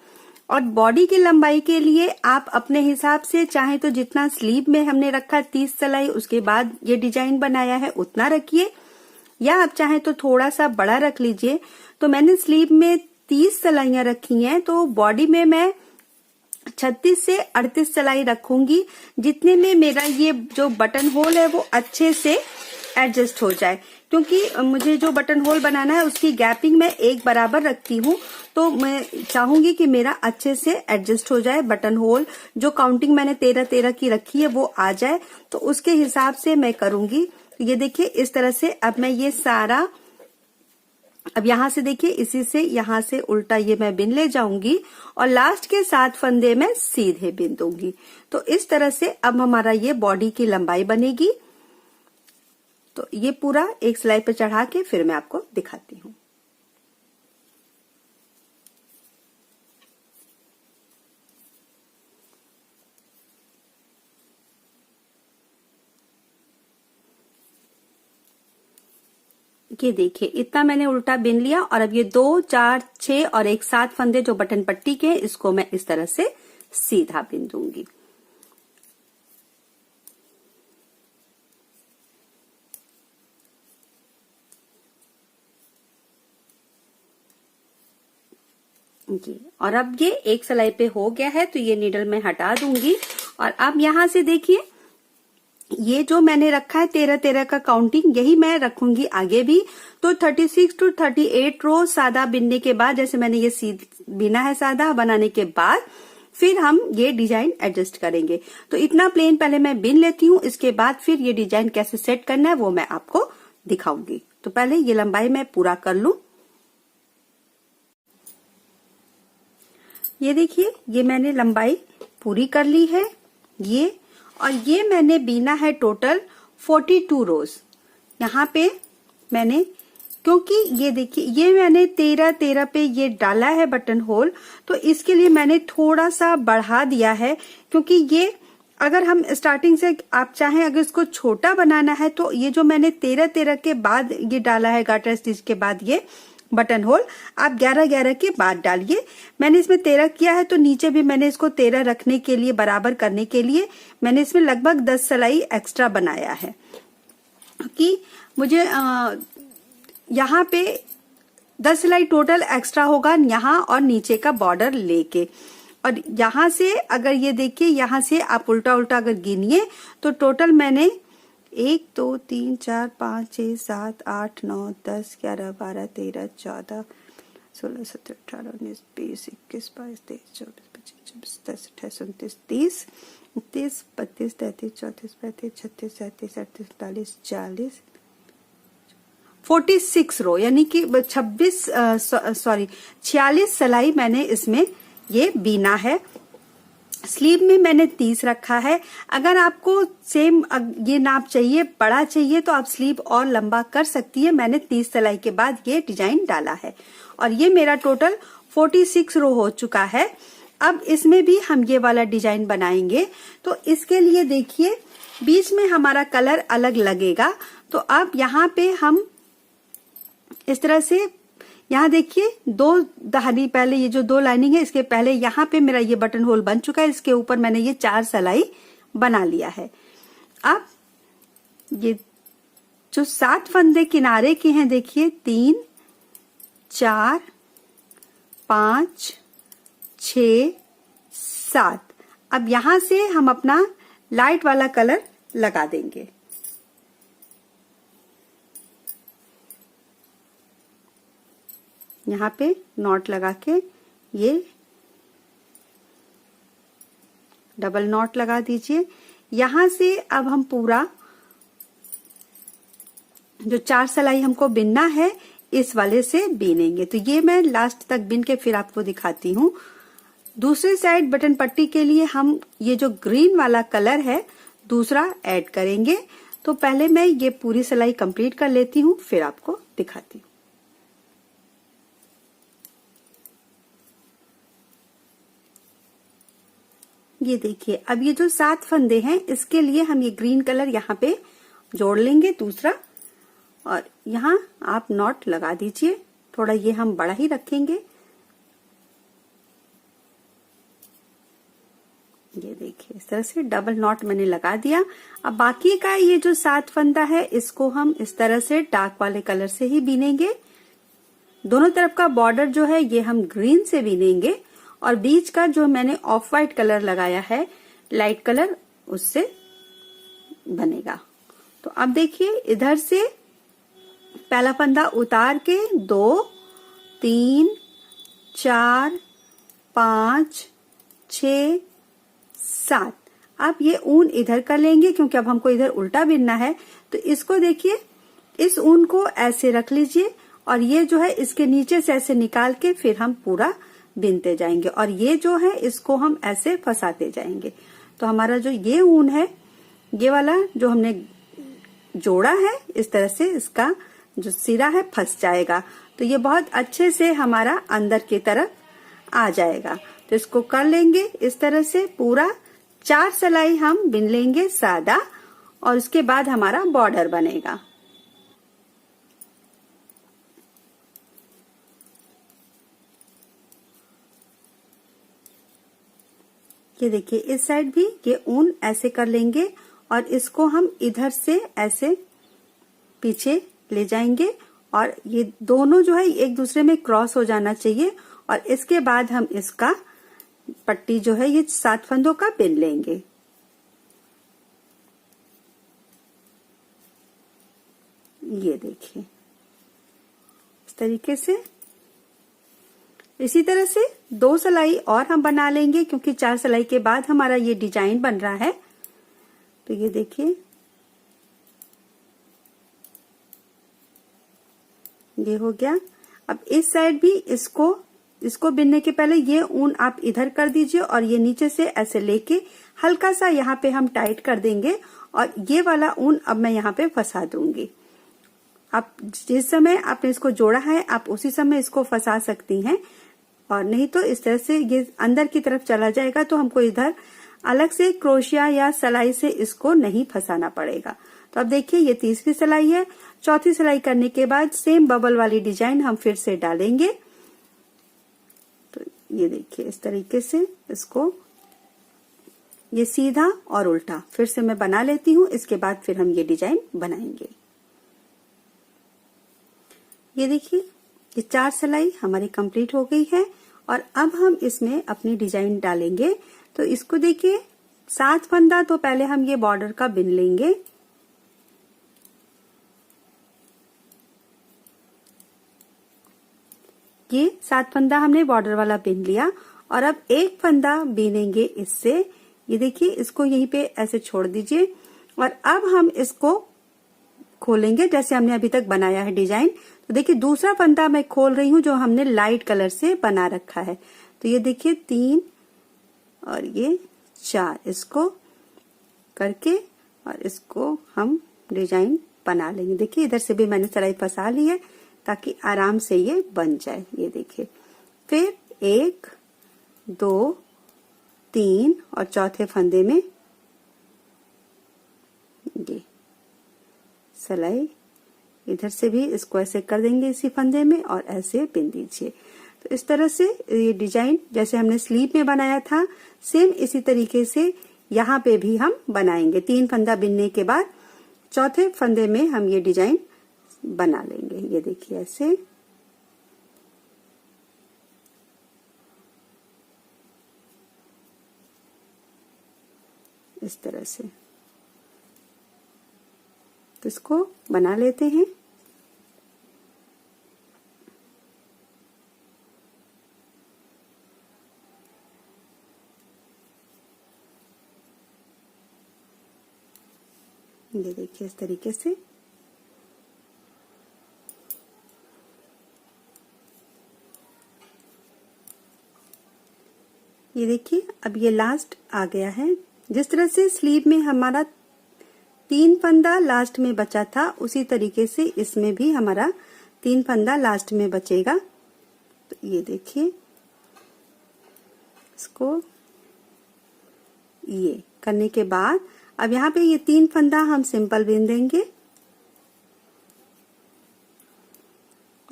और बॉडी की लंबाई के लिए आप अपने हिसाब से चाहे तो जितना स्लीव में हमने रखा 30 सिलाई उसके बाद ये डिजाइन बनाया है उतना रखिए, या आप चाहे तो थोड़ा सा बड़ा रख लीजिए। तो मैंने स्लीव में 30 सिलाइयां रखी हैं, तो बॉडी में मैं 36 से 38 सिलाई रखूंगी, जितने में मेरा ये जो बटन होल है वो अच्छे से एडजस्ट हो जाए। क्योंकि मुझे जो बटन होल बनाना है उसकी गैपिंग मैं एक बराबर रखती हूँ, तो मैं चाहूंगी कि मेरा अच्छे से एडजस्ट हो जाए। बटन होल जो काउंटिंग मैंने 13-13 की रखी है वो आ जाए, तो उसके हिसाब से मैं करूंगी। ये देखिए इस तरह से अब मैं ये सारा, अब यहां से देखिए इसी से यहां से उल्टा ये मैं बिन ले जाऊंगी और लास्ट के 7 फंदे में सीधे बिन दूंगी। तो इस तरह से अब हमारा ये बॉडी की लंबाई बनेगी। तो ये पूरा एक सिलाई पे चढ़ा के फिर मैं आपको दिखाती हूँ। ये देखिए इतना मैंने उल्टा बिन लिया और अब ये 2 4 6 और एक 7 फंदे जो बटन पट्टी के हैं इसको मैं इस तरह से सीधा बिन दूंगी। जी, और अब ये एक सिलाई पे हो गया है, तो ये नीडल मैं हटा दूंगी। और अब यहां से देखिए ये जो मैंने रखा है 13-13 का काउंटिंग, यही मैं रखूंगी आगे भी। तो 36 to 38 रो सादा बिनने के बाद, जैसे मैंने ये बिना है सादा बनाने के बाद, फिर हम ये डिजाइन एडजस्ट करेंगे। तो इतना प्लेन पहले मैं बिन लेती हूँ, इसके बाद फिर ये डिजाइन कैसे सेट करना है वो मैं आपको दिखाऊंगी। तो पहले ये लंबाई मैं पूरा कर लूं। ये देखिए ये मैंने लंबाई पूरी कर ली है ये, और ये मैंने बीना है टोटल 42 रोज। यहाँ पे मैंने, क्योंकि ये देखिए ये मैंने 13-13 पे ये डाला है बटन होल, तो इसके लिए मैंने थोड़ा सा बढ़ा दिया है। क्योंकि ये अगर हम स्टार्टिंग से आप चाहें अगर इसको छोटा बनाना है, तो ये जो मैंने 13-13 के बाद ये डाला है गार्टर स्टिच के बाद ये बटन होल, आप 11-11 के बाद डालिए। मैंने इसमें 13 किया है, तो नीचे भी मैंने इसको 13 रखने के लिए, बराबर करने के लिए मैंने इसमें लगभग 10 सिलाई एक्स्ट्रा बनाया है। कि मुझे यहाँ पे 10 सिलाई टोटल एक्स्ट्रा होगा यहाँ और नीचे का बॉर्डर लेके। और यहाँ से अगर ये देखिए यहाँ से आप उल्टा उल्टा अगर गिनिए तो टोटल मैंने 1 2 3 4 5 6 7 8 9 10 11 12 13 14 16 17 18 19 20 21 22 23 24 25 26 27 28 29 30 31 32 33 34 35 36 37 38 39 40 46 रो, यानी कि 46 सिलाई मैंने इसमें ये बीना है। स्लीव में मैंने 30 रखा है। अगर आपको सेम ये नाप चाहिए, बड़ा चाहिए, तो आप स्लीव और लंबा कर सकती है। मैंने 30 सिलाई के बाद ये डिजाइन डाला है और ये मेरा टोटल 46 रो हो चुका है। अब इसमें भी हम ये वाला डिजाइन बनाएंगे, तो इसके लिए देखिए बीच में हमारा कलर अलग लगेगा। तो अब यहाँ पे हम इस तरह से, यहाँ देखिए 2 दहानी पहले ये जो 2 लाइनिंग है इसके पहले यहाँ पे मेरा ये बटन होल बन चुका है, इसके ऊपर मैंने ये 4 सिलाई बना लिया है। अब ये जो 7 फंदे किनारे के हैं देखिए 3 4 5 6 7, अब यहां से हम अपना लाइट वाला कलर लगा देंगे। यहाँ पे नॉट लगा के ये डबल नॉट लगा दीजिए। यहां से अब हम पूरा जो 4 सिलाई हमको बिनना है इस वाले से बीनेंगे। तो ये मैं लास्ट तक बिन के फिर आपको दिखाती हूँ। दूसरी साइड बटन पट्टी के लिए हम ये जो ग्रीन वाला कलर है दूसरा ऐड करेंगे। तो पहले मैं ये पूरी सिलाई कंप्लीट कर लेती हूँ, फिर आपको दिखाती हूँ। ये देखिए, अब ये जो 7 फंदे हैं इसके लिए हम ये ग्रीन कलर यहाँ पे जोड़ लेंगे दूसरा, और यहाँ आप नॉट लगा दीजिए। थोड़ा ये हम बड़ा ही रखेंगे। ये देखिए, इस तरह से डबल नॉट मैंने लगा दिया। अब बाकी का ये जो 7 फंदा है इसको हम इस तरह से डार्क वाले कलर से ही बीनेंगे। दोनों तरफ का बॉर्डर जो है ये हम ग्रीन से बीनेंगे, और बीच का जो मैंने ऑफ वाइट कलर लगाया है लाइट कलर, उससे बनेगा। तो अब देखिए, इधर से पहला फंदा उतार के 2, 3, 4, 5, 6, 7। अब ये ऊन इधर कर लेंगे क्योंकि अब हमको इधर उल्टा बिनना है। तो इसको देखिए, इस ऊन को ऐसे रख लीजिए और ये जो है इसके नीचे से ऐसे निकाल के फिर हम पूरा बिनते जाएंगे, और ये जो है इसको हम ऐसे फंसाते जाएंगे। तो हमारा जो ये ऊन है, ये वाला जो हमने जोड़ा है, इस तरह से इसका जो सिरा है फंस जाएगा। तो ये बहुत अच्छे से हमारा अंदर की तरफ आ जाएगा। तो इसको कर लेंगे इस तरह से। पूरा 4 सिलाई हम बिन लेंगे सादा, और उसके बाद हमारा बॉर्डर बनेगा। ये देखिए, इस साइड भी ये ऊन ऐसे कर लेंगे और इसको हम इधर से ऐसे पीछे ले जाएंगे, और ये दोनों जो है एक दूसरे में क्रॉस हो जाना चाहिए। और इसके बाद हम इसका पट्टी जो है ये 7 फंदों का बिन लेंगे। ये देखिए, इस तरीके से। इसी तरह से 2 सिलाई और हम बना लेंगे क्योंकि 4 सिलाई के बाद हमारा ये डिजाइन बन रहा है। तो ये देखिए, ये हो गया। अब इस साइड भी इसको बिनने के पहले ये ऊन आप इधर कर दीजिए, और ये नीचे से ऐसे लेके हल्का सा यहाँ पे हम टाइट कर देंगे, और ये वाला ऊन अब मैं यहाँ पे फंसा दूंगी। आप जिस समय आपने इसको जोड़ा है आप उसी समय इसको फंसा सकती हैं, और नहीं तो इस तरह से ये अंदर की तरफ चला जाएगा। तो हमको इधर अलग से क्रोशिया या सिलाई से इसको नहीं फंसाना पड़ेगा। तो अब देखिए, ये तीसरी सिलाई है। चौथी सिलाई करने के बाद सेम बबल वाली डिजाइन हम फिर से डालेंगे। तो ये देखिए, इस तरीके से इसको ये सीधा और उल्टा फिर से मैं बना लेती हूँ। इसके बाद फिर हम ये डिजाइन बनाएंगे। ये देखिए, ये 4 सिलाई हमारी कंप्लीट हो गई है, और अब हम इसमें अपनी डिजाइन डालेंगे। तो इसको देखिए, 7 फंदा तो पहले हम ये बॉर्डर का बिन लेंगे। ये 7 फंदा हमने बॉर्डर वाला बिन लिया, और अब एक फंदा बीनेंगे इससे। ये देखिए, इसको यहीं पे ऐसे छोड़ दीजिए, और अब हम इसको खोलेंगे जैसे हमने अभी तक बनाया है डिजाइन। तो देखिए, दूसरा फंदा मैं खोल रही हूँ जो हमने लाइट कलर से बना रखा है। तो ये देखिए, 3 और ये 4, इसको करके और इसको हम डिजाइन बना लेंगे। देखिए, इधर से भी मैंने सिलाई फंसा ली है ताकि आराम से ये बन जाए। ये देखिए, फिर 1, 2, 3 और चौथे फंदे में ये सिलाई इधर से भी इसको ऐसे कर देंगे इसी फंदे में, और ऐसे बिन दीजिए। तो इस तरह से ये डिजाइन जैसे हमने स्लीव में बनाया था, सेम इसी तरीके से यहाँ पे भी हम बनाएंगे। 3 फंदा बिनने के बाद चौथे फंदे में हम ये डिजाइन बना लेंगे। ये देखिए, ऐसे। इस तरह से तो इसको बना लेते हैं। ये देखिए इस तरीके से। ये देखिए अब ये लास्ट आ गया है। जिस तरह से स्लीव में हमारा 3 फंदा लास्ट में बचा था, उसी तरीके से इसमें भी हमारा 3 फंदा लास्ट में बचेगा। तो ये देखिए, इसको ये करने के बाद अब यहाँ पे ये 3 फंदा हम सिंपल बिन देंगे,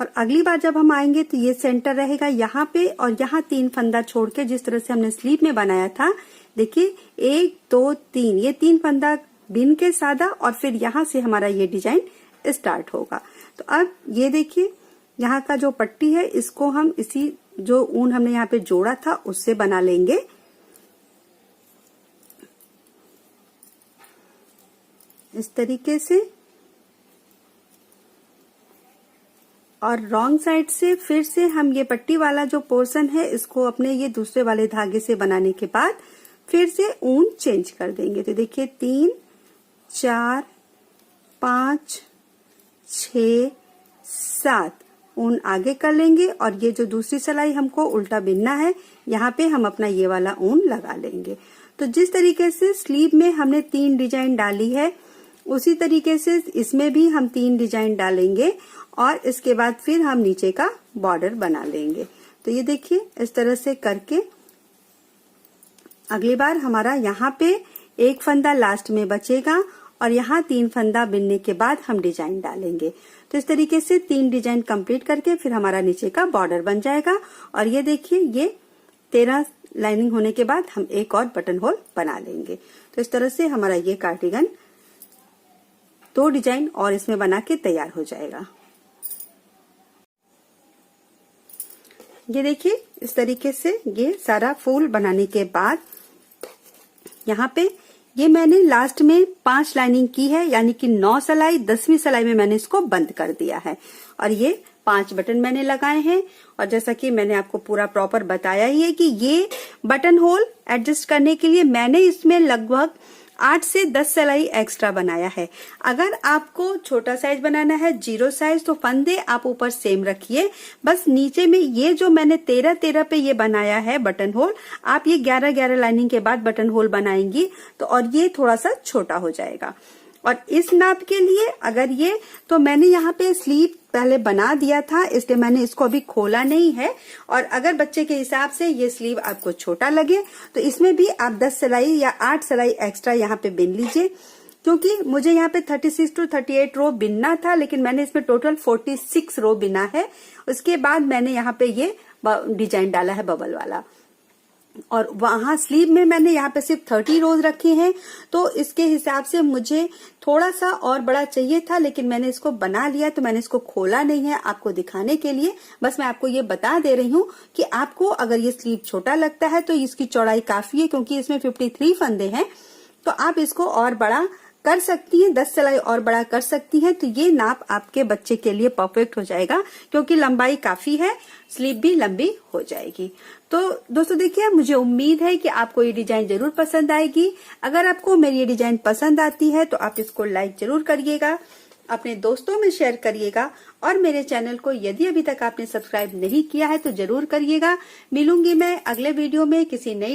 और अगली बार जब हम आएंगे तो ये सेंटर रहेगा यहाँ पे, और यहाँ 3 फंदा छोड़ के जिस तरह से हमने स्लीव में बनाया था, देखिए 1 2 3, ये 3 फंदा बिन के सादा, और फिर यहाँ से हमारा ये डिजाइन स्टार्ट होगा। तो अब ये देखिए यहाँ का जो पट्टी है, इसको हम इसी जो ऊन हमने यहाँ पे जोड़ा था उससे बना लेंगे। इस तरीके से, और रॉन्ग साइड से फिर से हम ये पट्टी वाला जो पोर्शन है इसको अपने ये दूसरे वाले धागे से बनाने के बाद फिर से ऊन चेंज कर देंगे। तो देखिए 3 4 5 6 7 ऊन आगे कर लेंगे, और ये जो दूसरी सिलाई हमको उल्टा बिनना है, यहाँ पे हम अपना ये वाला ऊन लगा लेंगे। तो जिस तरीके से स्लीव में हमने 3 डिजाइन डाली है, उसी तरीके से इसमें भी हम 3 डिजाइन डालेंगे, और इसके बाद फिर हम नीचे का बॉर्डर बना लेंगे। तो ये देखिए इस तरह से करके अगली बार हमारा यहाँ पे 1 फंदा लास्ट में बचेगा, और यहाँ 3 फंदा बिनने के बाद हम डिजाइन डालेंगे। तो इस तरीके से 3 डिजाइन कंप्लीट करके फिर हमारा नीचे का बॉर्डर बन जाएगा। और ये देखिए ये 13 लाइनिंग होने के बाद हम एक और बटन होल बना लेंगे। तो इस तरह से हमारा ये कार्डिगन 2 डिजाइन और इसमें बना के तैयार हो जाएगा। ये देखिए इस तरीके से ये सारा फूल बनाने के बाद यहाँ पे ये मैंने लास्ट में 5 लाइनिंग की है, यानी कि 9 सिलाई, 10वीं सिलाई में मैंने इसको बंद कर दिया है, और ये 5 बटन मैंने लगाए हैं। और जैसा कि मैंने आपको पूरा प्रॉपर बताया ही है कि ये बटन होल एडजस्ट करने के लिए मैंने इसमें लगभग 8 से 10 सिलाई एक्स्ट्रा बनाया है। अगर आपको छोटा साइज बनाना है, 0 साइज, तो फंदे आप ऊपर सेम रखिए, बस नीचे में ये जो मैंने 13 पे ये बनाया है बटन होल, आप ये 11 लाइनिंग के बाद बटन होल बनाएंगी तो, और ये थोड़ा सा छोटा हो जाएगा। और इस नाप के लिए अगर ये, तो मैंने यहाँ पे स्लीव पहले बना दिया था, इसलिए मैंने इसको अभी खोला नहीं है। और अगर बच्चे के हिसाब से ये स्लीव आपको छोटा लगे तो इसमें भी आप 10 सिलाई या 8 सिलाई एक्स्ट्रा यहाँ पे बिन लीजिए, क्योंकि मुझे यहाँ पे 36 to 38 रो बिनना था, लेकिन मैंने इसमें टोटल 46 रो बिना है। उसके बाद मैंने यहाँ पे ये डिजाइन डाला है बबल वाला, और वहां स्लीव में मैंने यहाँ पे सिर्फ 30 रोज रखे हैं। तो इसके हिसाब से मुझे थोड़ा सा और बड़ा चाहिए था, लेकिन मैंने इसको बना लिया, तो मैंने इसको खोला नहीं है आपको दिखाने के लिए। बस मैं आपको ये बता दे रही हूँ कि आपको अगर ये स्लीव छोटा लगता है तो इसकी चौड़ाई काफी है, क्योंकि इसमें 53 फंदे हैं, तो आप इसको और बड़ा कर सकती हैं, 10 सिलाई और बड़ा कर सकती हैं। तो ये नाप आपके बच्चे के लिए परफेक्ट हो जाएगा, क्योंकि लंबाई काफी है, स्लीव भी लंबी हो जाएगी। तो दोस्तों देखिए, मुझे उम्मीद है कि आपको ये डिजाइन जरूर पसंद आएगी। अगर आपको मेरी ये डिजाइन पसंद आती है तो आप इसको लाइक जरूर करिएगा, अपने दोस्तों में शेयर करिएगा, और मेरे चैनल को यदि अभी तक आपने सब्सक्राइब नहीं किया है तो जरूर करिएगा। मिलूंगी मैं अगले वीडियो में किसी नई